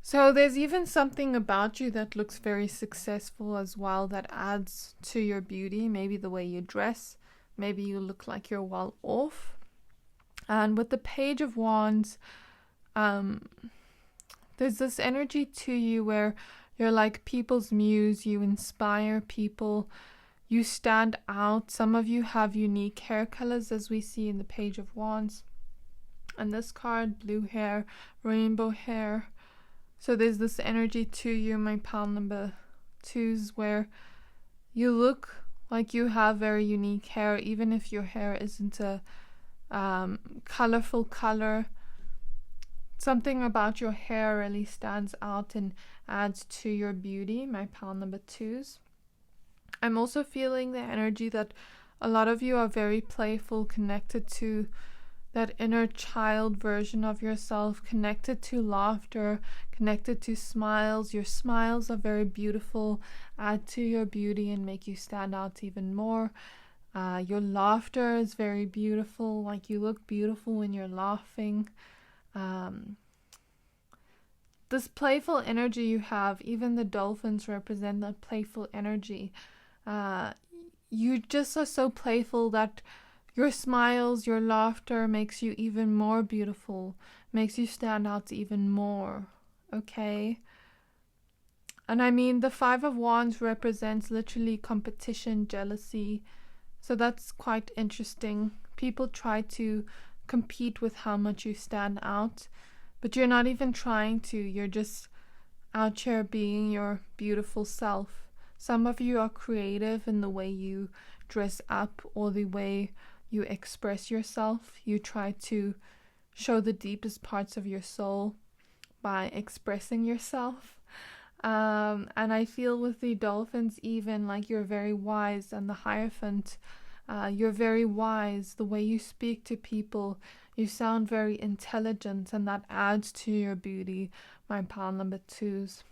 So there's even something about you that looks very successful as well, that adds to your beauty. Maybe the way you dress. Maybe you look like you're well off. And with the Page of Wands, there's this energy to you where you're like people's muse. You inspire people. You stand out. Some of you have unique hair colors, as we see in the Page of Wands. And this card, blue hair, rainbow hair. So there's this energy to you, my pal number twos, where you look like you have very unique hair, even if your hair isn't a colorful color. Something about your hair really stands out and adds to your beauty, my pal number twos. I'm also feeling the energy that a lot of you are very playful, connected to that inner child version of yourself, connected to laughter, connected to smiles. Your smiles are very beautiful, add to your beauty and make you stand out even more. Your laughter is very beautiful, like you look beautiful when you're laughing. This playful energy you have, even the dolphins represent that playful energy. You just are so playful that your smiles, your laughter makes you even more beautiful, makes you stand out even more. okay? And I mean, the Five of Wands represents literally competition, jealousy. So that's quite interesting. People try to compete with how much you stand out, but you're not even trying to. You're just out here being your beautiful self. Some of you are creative in the way you dress up or the way you express yourself. You try to show the deepest parts of your soul by expressing yourself. And I feel with the Dolphins, even like you're very wise, and the Hierophant, you're very wise. The way you speak to people, you sound very intelligent, and that adds to your beauty, my pile number 2s.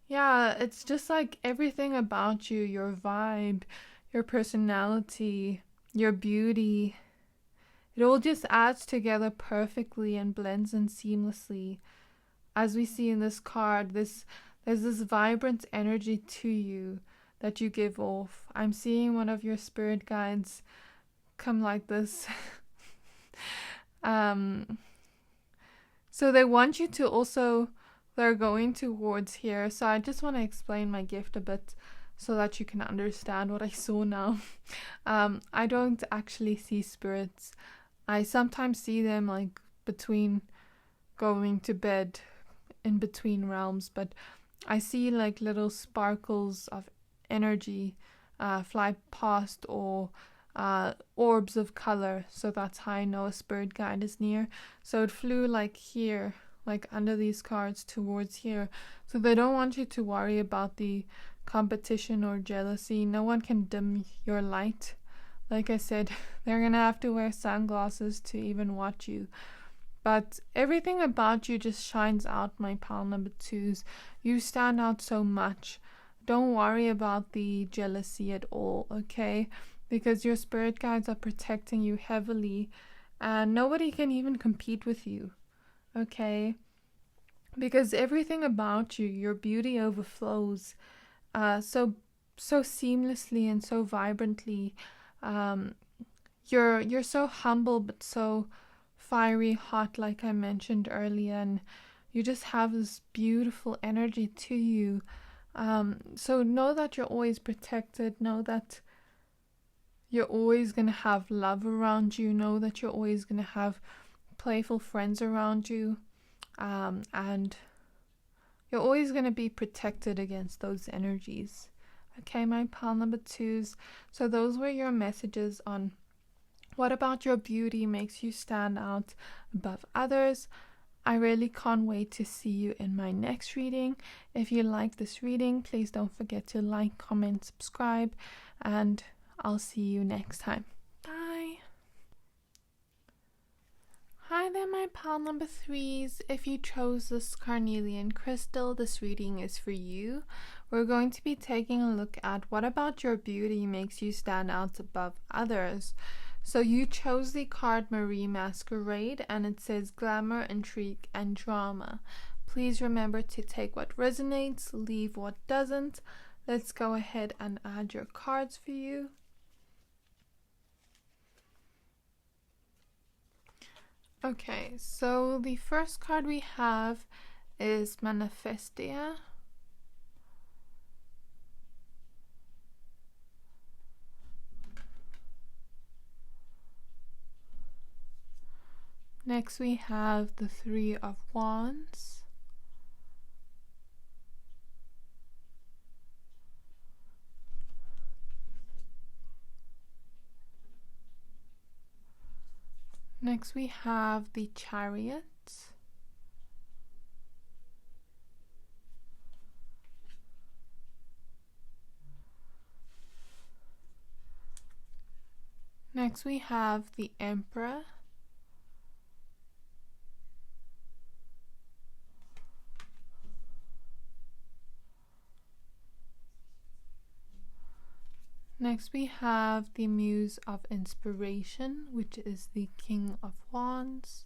Yeah, it's just like everything about you, your vibe, your personality, your beauty, it all just adds together perfectly and blends in seamlessly. As we see in this card, there's this vibrant energy to you that you give off. I'm seeing one of your spirit guides come like this. So they want you to also, they're going towards here. So I just want to explain my gift a bit so that you can understand what I saw now. I don't actually see spirits. I sometimes see them like between going to bed, in between realms, but I see like little sparkles of energy fly past, or orbs of color. So that's how I know a spirit guide is near. So it flew like here, like under these cards towards here. So they don't want you to worry about the competition or jealousy. No one can dim your light. Like I said, they're gonna have to wear sunglasses to even watch you. But everything about you just shines out, my pile number 2s. You stand out so much. Don't worry about the jealousy at all, okay? Because your spirit guides are protecting you heavily, and nobody can even compete with you, okay? Because everything about you, your beauty overflows so seamlessly and so vibrantly. You're so humble but so fiery hot, like I mentioned earlier, and you just have this beautiful energy to you. So know that you're always protected. Know that you're always going to have love around you. Know that you're always going to have playful friends around you. And you're always going to be protected against those energies. Okay, my pile number 2s. So those were your messages on what about your beauty makes you stand out above others. I really can't wait to see you in my next reading. If you like this reading, please don't forget to like, comment, subscribe, and I'll see you next time. Bye. Hi there, my pile number 3s. If you chose this Carnelian crystal, this reading is for you. We're going to be taking a look at what about your beauty makes you stand out above others. So you chose the card Marie Masquerade, and it says glamour, intrigue, and drama. Please remember to take what resonates, leave what doesn't. Let's go ahead and add your cards for you. Okay, so the first card we have is Manifestia. Next we have the Three of Wands. Next we have the Chariot. Next we have the Emperor. Next we have the Muse of Inspiration, which is the King of Wands.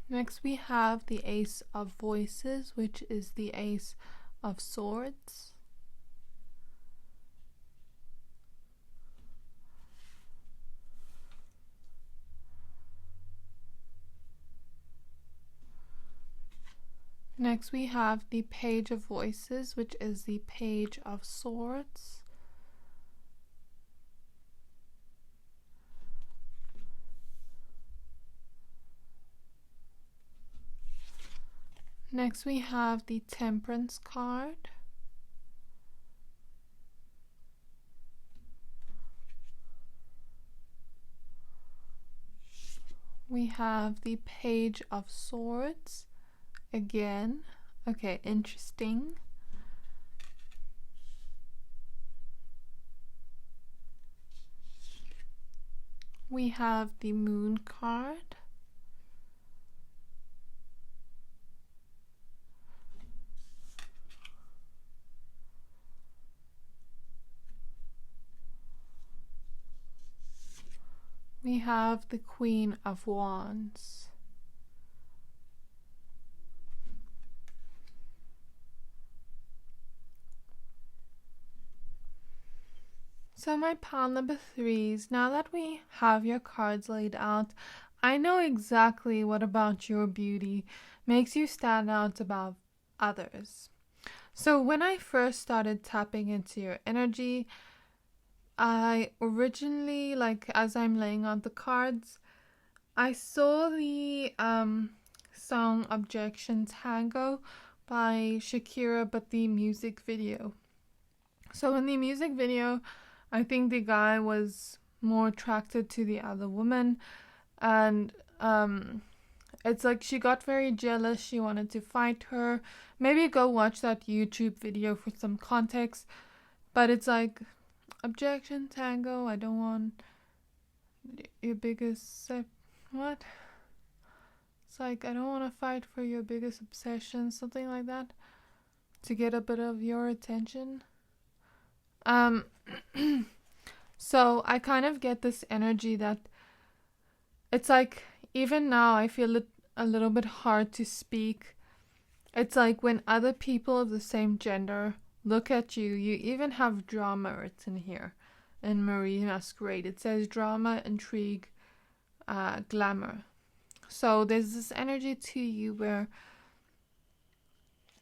Next we have the Ace of Voices, which is the Ace of Swords. Next we have the Page of Voices, which is the Page of Swords. Next we have the Temperance card. We have the Page of Swords again. Okay, interesting. We have the Moon card. We have the Queen of Wands. So my pile number 3s, now that we have your cards laid out, I know exactly what about your beauty makes you stand out above others. So when I first started tapping into your energy, I originally, like as I'm laying out the cards, I saw the song Objection Tango by Shakira, but the music video. So in the music video, I think the guy was more attracted to the other woman, and it's like she got very jealous. She wanted to fight her. Maybe go watch that YouTube video for some context. But it's like, objection, tango, I don't want your biggest... what? It's like, I don't want to fight for your biggest obsession, something like that, to get a bit of your attention. So I kind of get this energy that it's like, even now I feel it a little bit hard to speak. It's like when other people of the same gender look at you, you even have drama written here in Marie Masquerade. It says drama, intrigue, glamour. So there's this energy to you where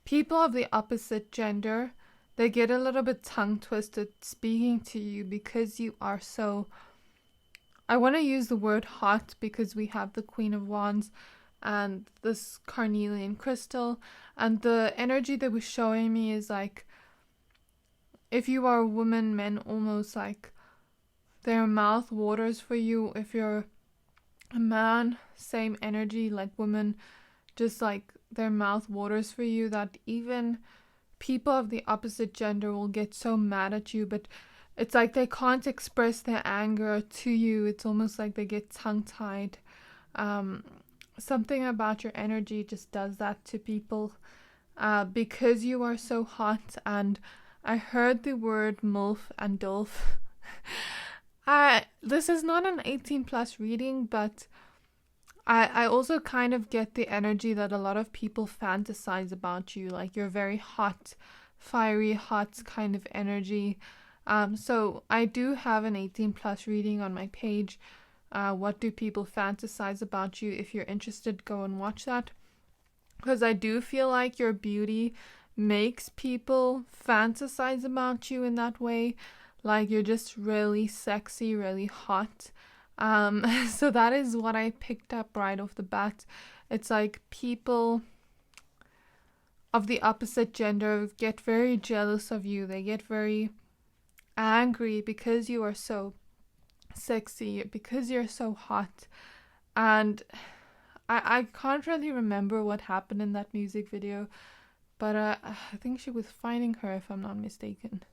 people of the opposite gender, they get a little bit tongue twisted speaking to you because you are so... I want to use the word hot because we have the Queen of Wands and this Carnelian crystal, and the energy that was showing me is like, if you are a woman, men almost like their mouth waters for you. If you're a man, same energy, like women, just like their mouth waters for you, that even people of the opposite gender will get so mad at you, but it's like they can't express their anger to you. It's almost like they get tongue-tied. Something about your energy just does that to people because you are so hot. And I heard the word MILF and DILF. This is not an 18 plus reading, but I also kind of get the energy that a lot of people fantasize about you, like you're very hot, fiery, hot kind of energy. So I do have an 18 plus reading on my page. What do people fantasize about you? If you're interested, go and watch that, because I do feel like your beauty makes people fantasize about you in that way, like you're just really sexy, really hot. So that is what I picked up right off the bat. It's like people of the opposite gender get very jealous of you. They get very angry because you are so sexy, because you're so hot. And I can't really remember what happened in that music video, but I think she was fighting her, if I'm not mistaken.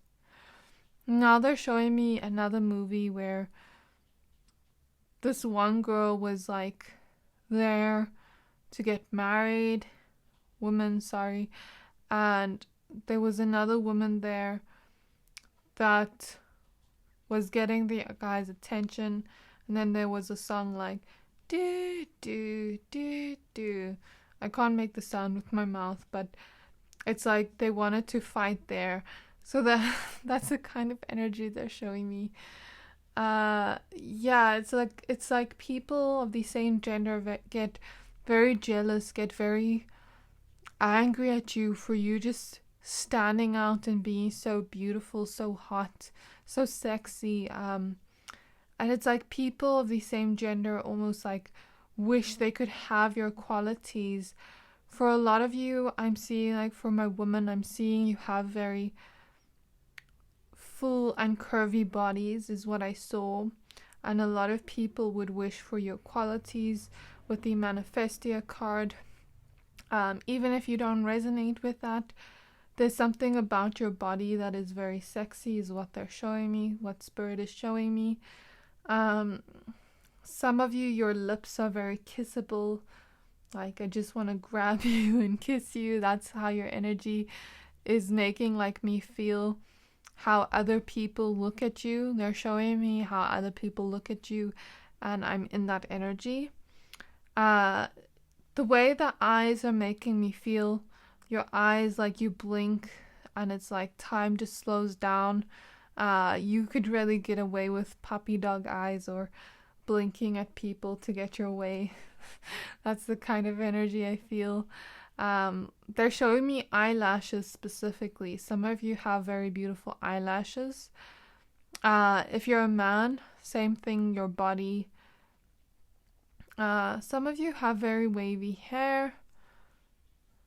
Now they're showing me another movie where this one girl was like there to get married, and there was another woman there that was getting the guy's attention, and then there was a song like do do do do. I can't make the sound with my mouth, but it's like they wanted to fight there. So that's the kind of energy they're showing me. Yeah, it's like people of the same gender get very jealous, get very angry at you for you just standing out and being so beautiful, so hot, so sexy. And it's like people of the same gender almost like wish they could have your qualities. For a lot of you, I'm seeing, like for my woman, I'm seeing you have very full and curvy bodies is what I saw. And a lot of people would wish for your qualities with the Manifestia card. Even if you don't resonate with that, there's something about your body that is very sexy is what they're showing me, what Spirit is showing me. Some of you, your lips are very kissable. Like, I just want to grab you and kiss you. That's how your energy is making like me feel how other people look at you. They're showing me how other people look at you, and I'm in that energy. The way the eyes are making me feel, your eyes, like you blink and it's like time just slows down. You could really get away with puppy dog eyes or blinking at people to get your way. That's the kind of energy I feel. They're showing me eyelashes specifically. Some of you have very beautiful eyelashes. If you're a man, same thing, your body. Some of you have very wavy hair.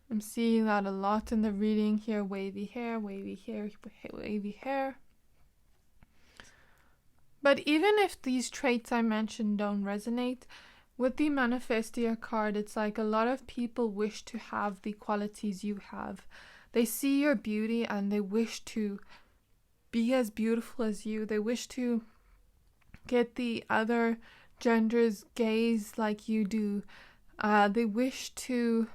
I'm seeing that a lot in the reading here. Wavy hair, wavy hair, wavy hair. But even if these traits I mentioned don't resonate, with the Manifestia card, it's like a lot of people wish to have the qualities you have. They see your beauty and they wish to be as beautiful as you. They wish to get the other gender's gaze like you do. They wish to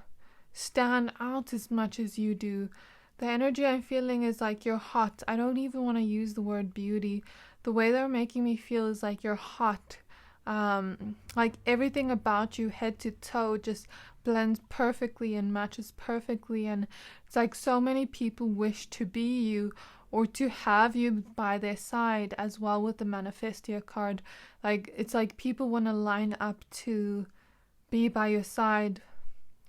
stand out as much as you do. The energy I'm feeling is like you're hot. I don't even want to use the word beauty. The way they're making me feel is like you're hot. Like everything about you, head to toe, just blends perfectly and matches perfectly. And it's like so many people wish to be you or to have you by their side as well with the Manifestia card. Like, it's like people want to line up to be by your side,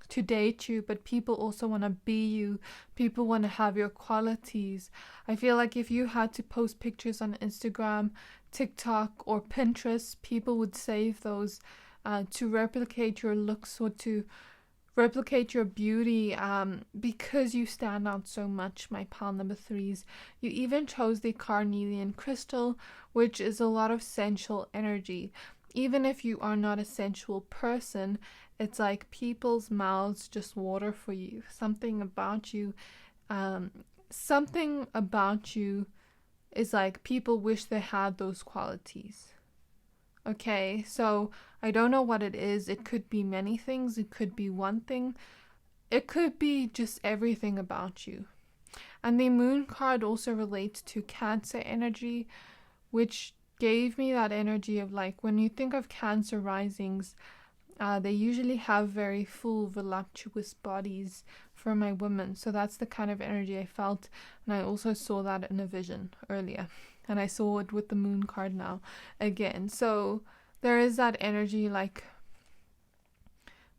to date you, but people also want to be you. People want to have your qualities. I feel like if you had to post pictures on Instagram, TikTok, or Pinterest, people would save those to replicate your looks or to replicate your beauty, because you stand out so much, my pile number 3s. You even chose the Carnelian crystal, which is a lot of sensual energy. Even if you are not a sensual person, it's like people's mouths just water for you. Something about you is like people wish they had those qualities. Okay, so I don't know what it is. It could be many things. It could be one thing. It could be just everything about you. And the moon card also relates to Cancer energy, which gave me that energy of like, when you think of Cancer risings, they usually have very full, voluptuous bodies for my women. So that's the kind of energy I felt. And I also saw that in a vision earlier. And I saw it with the moon card now again. So there is that energy, like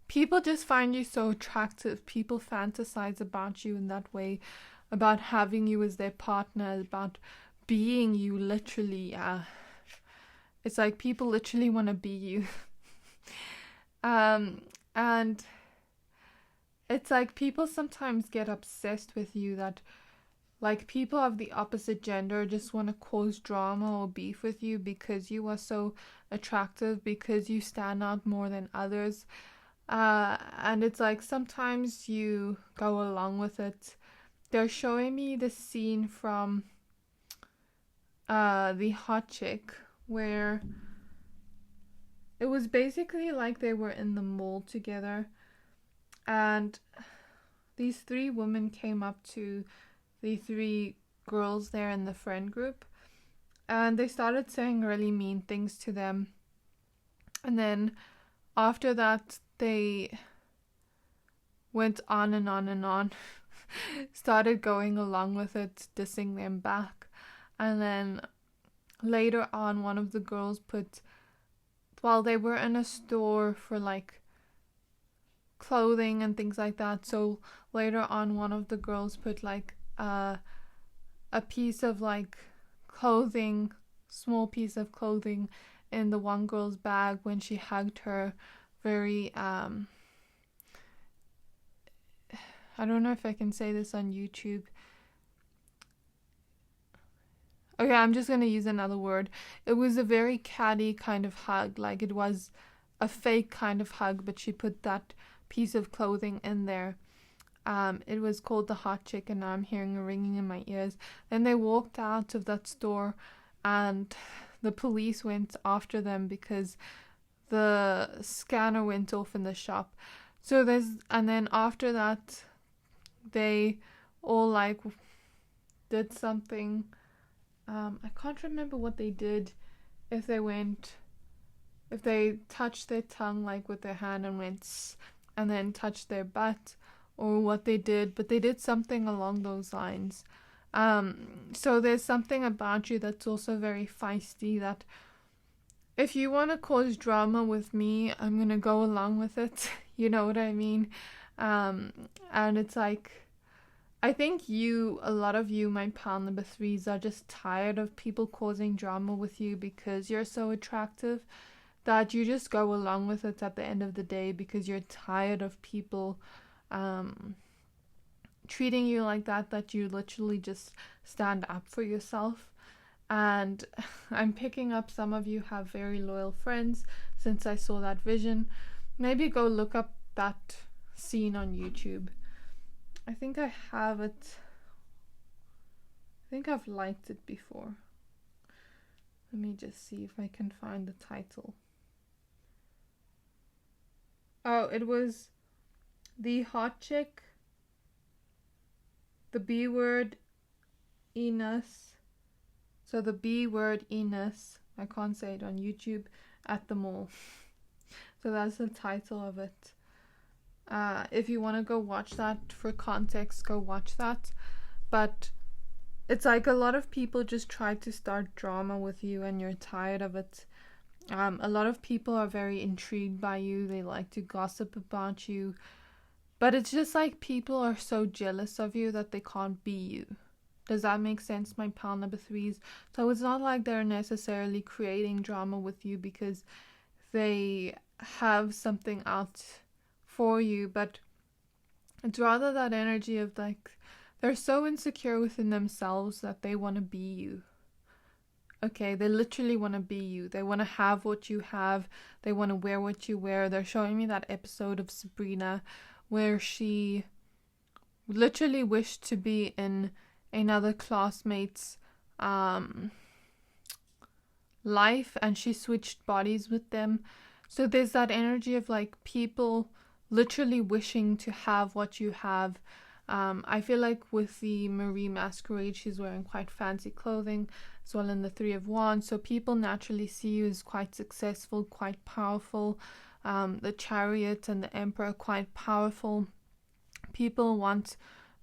people just find you so attractive. People fantasize about you in that way, about having you as their partner, about being you literally. It's like people literally want to be you. And it's like people sometimes get obsessed with you, that like people of the opposite gender just want to cause drama or beef with you because you are so attractive, because you stand out more than others. And it's like sometimes you go along with it. They're showing me the scene from The Hot Chick, where it was basically like they were in the mall together, and these 3 women came up to the 3 girls there in the friend group, and they started saying really mean things to them. And then after that, they went on and on and on, started going along with it, dissing them back. And then later on, one of the girls put, while they were in a store for like clothing and things like that. So later on, one of the girls put like a piece of like clothing, small piece of clothing in the one girl's bag when she hugged her. Very I don't know if I can say this on YouTube. Okay, I'm just going to use another word. It was a very catty kind of hug. Like, it was a fake kind of hug, but she put that piece of clothing in there. It was called the Hot Chick, and now I'm hearing a ringing in my ears. Then they walked out of that store, and the police went after them because the scanner went off in the shop. And then after that, they all like did something. I can't remember what they did. If they touched their tongue like with their hand and went and then touched their butt, or what they did, but they did something along those lines. So there's something about you that's also very feisty, that if you want to cause drama with me, I'm going to go along with it. You know what I mean? And it's like, I think a lot of you, my pal number 3s, are just tired of people causing drama with you because you're so attractive that you just go along with it at the end of the day because you're tired of people treating you like that you literally just stand up for yourself. And I'm picking up some of you have very loyal friends since I saw that vision. Maybe go look up that scene on YouTube. I think I have it. I think I've liked it before. Let me just see if I can find the title. Oh, it was The Hot Chick, the B word, Enos. So the B word, Enos, I can't say it on YouTube, at the mall. So that's the title of it. If you want to go watch that for context, go watch that. But it's like a lot of people just try to start drama with you and you're tired of it. A lot of people are very intrigued by you. They like to gossip about you. But it's just like people are so jealous of you that they can't be you. Does that make sense, my pal number 3s? So it's not like they're necessarily creating drama with you because they have something out for you, but it's rather that energy of like they're so insecure within themselves that they want to be you. Okay, they literally want to be you. They want to have what you have. They want to wear what you wear. They're showing me that episode of Sabrina where she literally wished to be in another classmate's life, and she switched bodies with them. So there's that energy of like people literally wishing to have what you have. I feel like with the Marie Masquerade, she's wearing quite fancy clothing as well in the 3 of Wands. So people naturally see you as quite successful, quite powerful. The Chariot and the Emperor, quite powerful. People want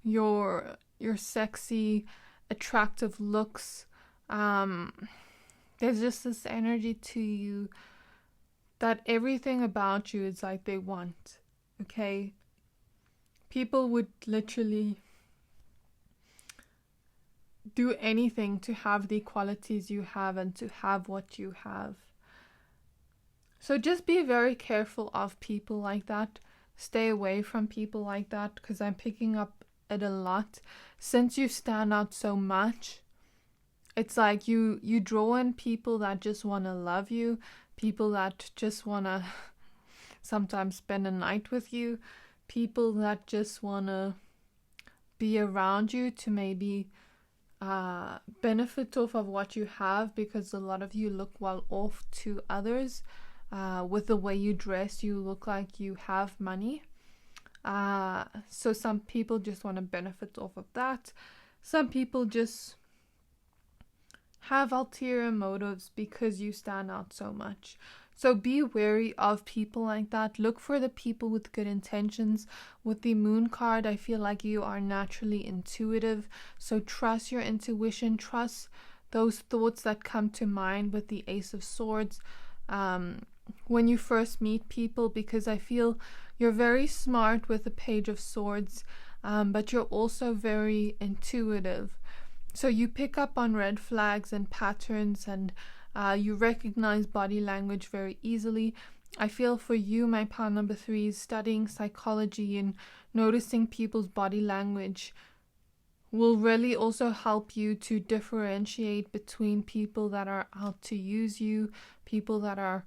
your sexy, attractive looks. There's just this energy to you that everything about you is like they want. Okay? People would literally do anything to have the qualities you have and to have what you have. So just be very careful of people like that. Stay away from people like that, because I'm picking up it a lot. Since you stand out so much, it's like you draw in people that just want to love you, people that just want to sometimes spend a night with you, people that just want to be around you to maybe benefit off of what you have, because a lot of you look well off to others. With the way you dress, you look like you have money. So some people just want to benefit off of that. Some people just have ulterior motives because you stand out so much. So be wary of people like that. Look for the people with good intentions. With the Moon card, I feel like you are naturally intuitive. So trust your intuition. Trust those thoughts that come to mind with the Ace of Swords. when you first meet people, because I feel you're very smart with the Page of Swords, but you're also very intuitive. So you pick up on red flags and patterns, and you recognize body language very easily. I feel for you, my pile number 3, studying psychology and noticing people's body language will really also help you to differentiate between people that are out to use you, people that are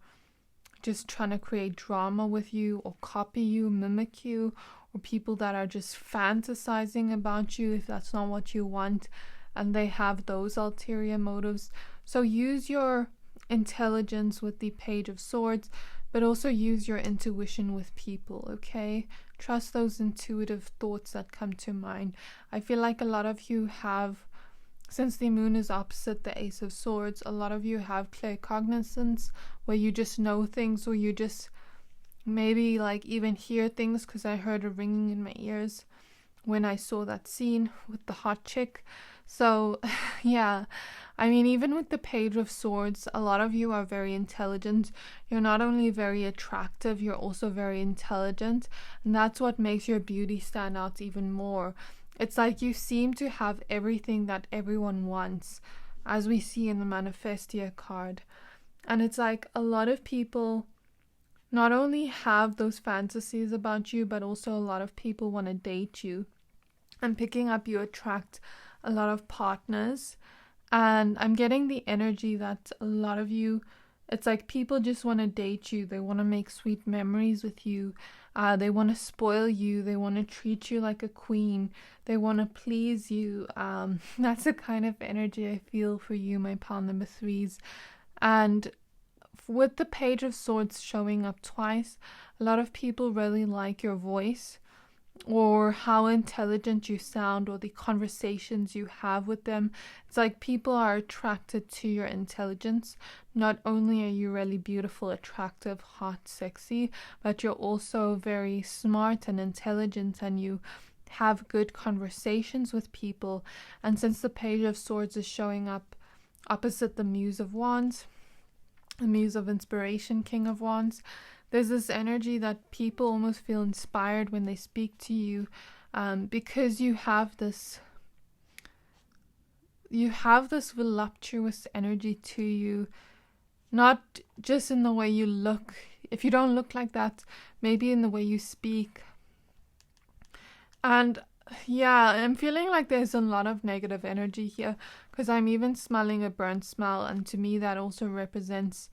just trying to create drama with you or copy you, mimic you, or people that are just fantasizing about you if that's not what you want and they have those ulterior motives. So use your intelligence with the Page of Swords, but also use your intuition with people, okay? Trust those intuitive thoughts that come to mind. I feel like a lot of you have, since the moon is opposite the Ace of Swords, a lot of you have claircognizance, where you just know things, or you just maybe like even hear things, because I heard a ringing in my ears when I saw that scene with the hot chick. So yeah, I mean, even with the Page of Swords, a lot of you are very intelligent. You're not only very attractive, you're also very intelligent, and that's what makes your beauty stand out even more. It's like you seem to have everything that everyone wants, as we see in the Manifestia card. And it's like a lot of people not only have those fantasies about you, but also a lot of people want to date you. I'm picking up you attract a lot of partners, and I'm getting the energy that a lot of you, it's like people just want to date you. They want to make sweet memories with you. They want to spoil you. They want to treat you like a queen. They want to please you. That's the kind of energy I feel for you, my pile number 3s. And with the Page of Swords showing up twice, a lot of people really like your voice, or how intelligent you sound, or the conversations you have with them. It's like people are attracted to your intelligence. Not only are you really beautiful, attractive, hot, sexy, but you're also very smart and intelligent, and you have good conversations with people. And since the Page of Swords is showing up opposite the Muse of Wands, the Muse of Inspiration, King of Wands, there's this energy that people almost feel inspired when they speak to you, because you have this voluptuous energy to you, not just in the way you look. If you don't look like that, maybe in the way you speak. And yeah, I'm feeling like there's a lot of negative energy here, because I'm even smelling a burnt smell, and to me that also represents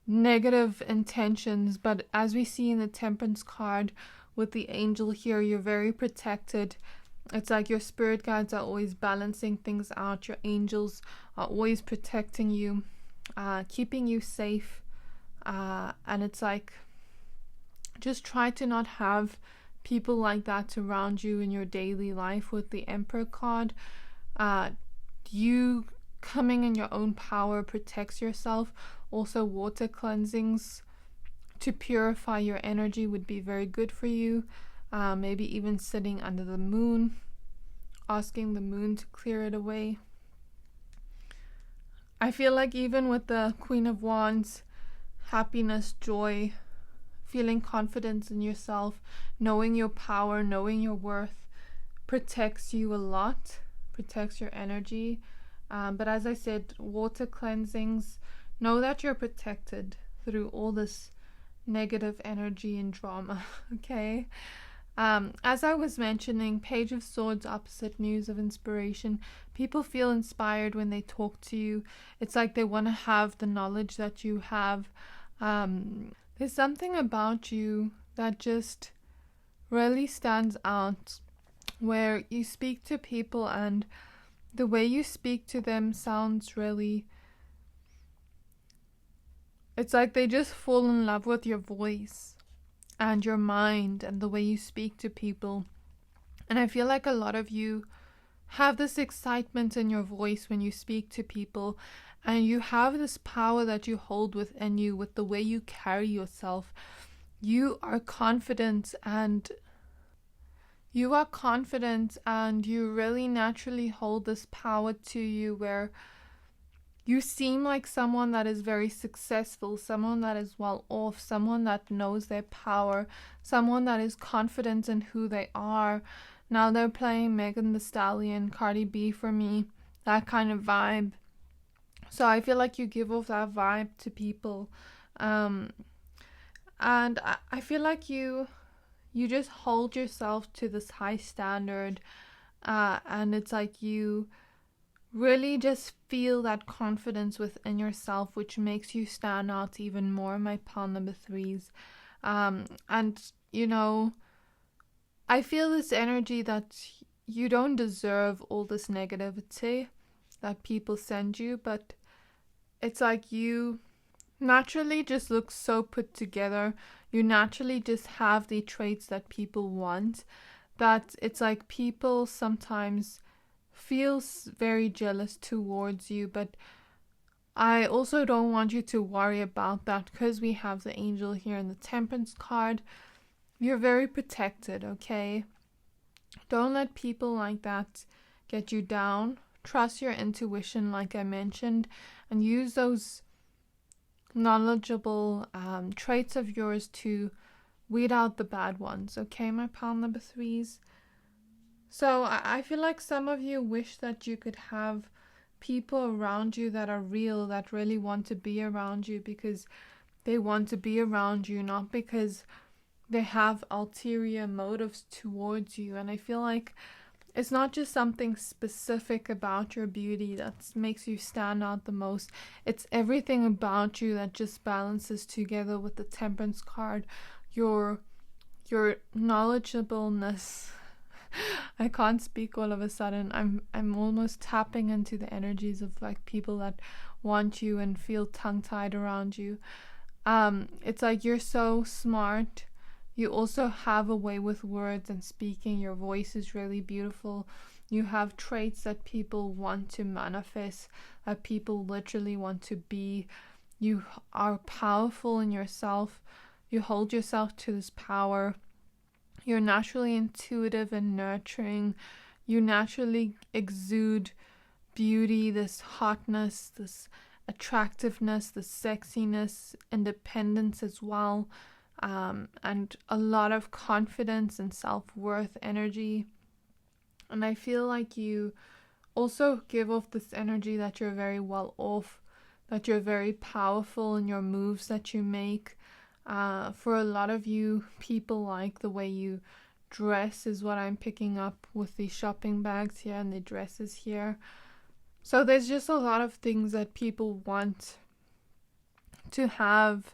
negative intentions. But as we see in the Temperance card with the angel here, you're very protected. It's like your spirit guides are always balancing things out. Your angels are always protecting you, keeping you safe, and it's like, just try to not have people like that around you in your daily life. With the Emperor card, you coming in your own power protects yourself. Also, water cleansings to purify your energy would be very good for you. Maybe even sitting under the moon, asking the moon to clear it away. I feel like even with the Queen of Wands, happiness, joy, feeling confidence in yourself, knowing your power, knowing your worth, protects you a lot, protects your energy. But as I said, water cleansings, know that you're protected through all this negative energy and drama, okay? As I was mentioning, Page of Swords opposite Muse of Inspiration, people feel inspired when they talk to you. It's like they want to have the knowledge that you have. There's something about you that just really stands out, where you speak to people and the way you speak to them sounds really, it's like they just fall in love with your voice and your mind and the way you speak to people. And I feel like a lot of you have this excitement in your voice when you speak to people, and you have this power that you hold within you with the way you carry yourself. You are confident, and you really naturally hold this power to you, where You seem like someone that is very successful, someone that is well off, someone that knows their power, someone that is confident in who they are. Now they're playing Megan Thee Stallion, Cardi B for me, that kind of vibe. So I feel like you give off that vibe to people. And I feel like you just hold yourself to this high standard. And it's like you really just feel that confidence within yourself, which makes you stand out even more, my pile number 3s. And, you know, I feel this energy that you don't deserve all this negativity that people send you, but it's like you naturally just look so put together. You naturally just have the traits that people want, that it's like people sometimes feels very jealous towards you. But I also don't want you to worry about that, because we have the angel here in the Temperance card. You're very protected, okay? Don't let people like that get you down. Trust your intuition, like I mentioned, and use those knowledgeable traits of yours to weed out the bad ones, okay, my pile number 3s? So I feel like some of you wish that you could have people around you that are real, that really want to be around you because they want to be around you, not because they have ulterior motives towards you. And I feel like it's not just something specific about your beauty that makes you stand out the most. It's everything about you that just balances together with the Temperance card. Your knowledgeableness. I can't speak all of a sudden. I'm almost tapping into the energies of like people that want you and feel tongue-tied around you. It's like you're so smart. You also have a way with words and speaking. Your voice is really beautiful. You have traits that people want to manifest, that people literally want to be. You are powerful in yourself. You hold yourself to this power. You're naturally intuitive and nurturing. You naturally exude beauty, this hotness, this attractiveness, this sexiness, independence as well. And a lot of confidence and self-worth energy. And I feel like you also give off this energy that you're very well off, that you're very powerful in your moves that you make. For a lot of you, people like the way you dress, is what I'm picking up with the shopping bags here and the dresses here. So there's just a lot of things that people want to have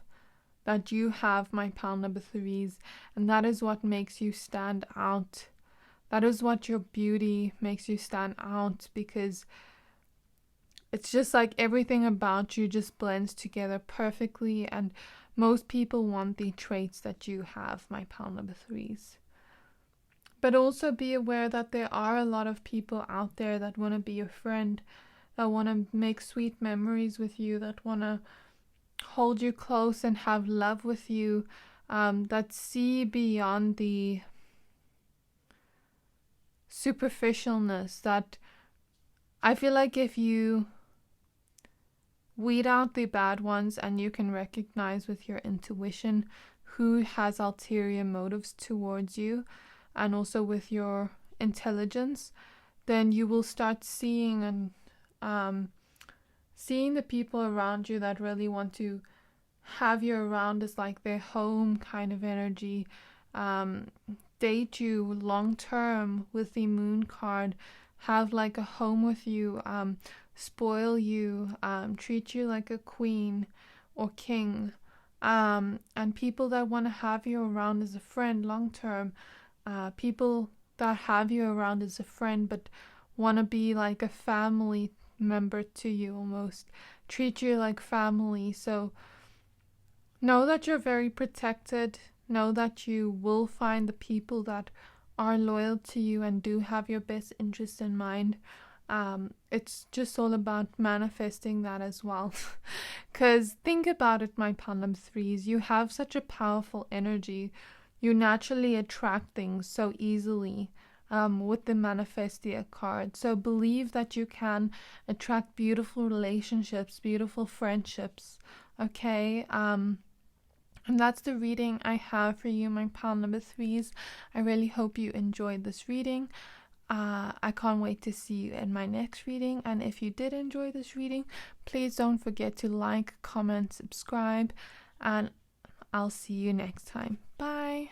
that you have, my pile number 3s, and that is what makes you stand out. That is what your beauty makes you stand out, because it's just like everything about you just blends together perfectly, and most people want the traits that you have, my pile number 3s. But also be aware that there are a lot of people out there that want to be your friend, that want to make sweet memories with you, that want to hold you close and have love with you, that see beyond the superficialness. That I feel like if you weed out the bad ones and you can recognize with your intuition who has ulterior motives towards you, and also with your intelligence, then you will start seeing and seeing the people around you that really want to have you around as like their home kind of energy, date you long term with the Moon card, have like a home with you, spoil you, treat you like a queen or king, and people that want to have you around as a friend long term, people that have you around as a friend but want to be like a family member to you, almost treat you like family. So know that you're very protected. Know that you will find the people that are loyal to you and do have your best interest in mind. It's just all about manifesting that as well. Because think about it, my Pandam 3s, you have such a powerful energy. You naturally attract things so easily. with the Manifestia card. So believe that you can attract beautiful relationships, beautiful friendships, okay? And that's the reading I have for you, my pile number 3s. I really hope you enjoyed this reading. I can't wait to see you in my next reading. And if you did enjoy this reading, please don't forget to like, comment, subscribe, and I'll see you next time. Bye.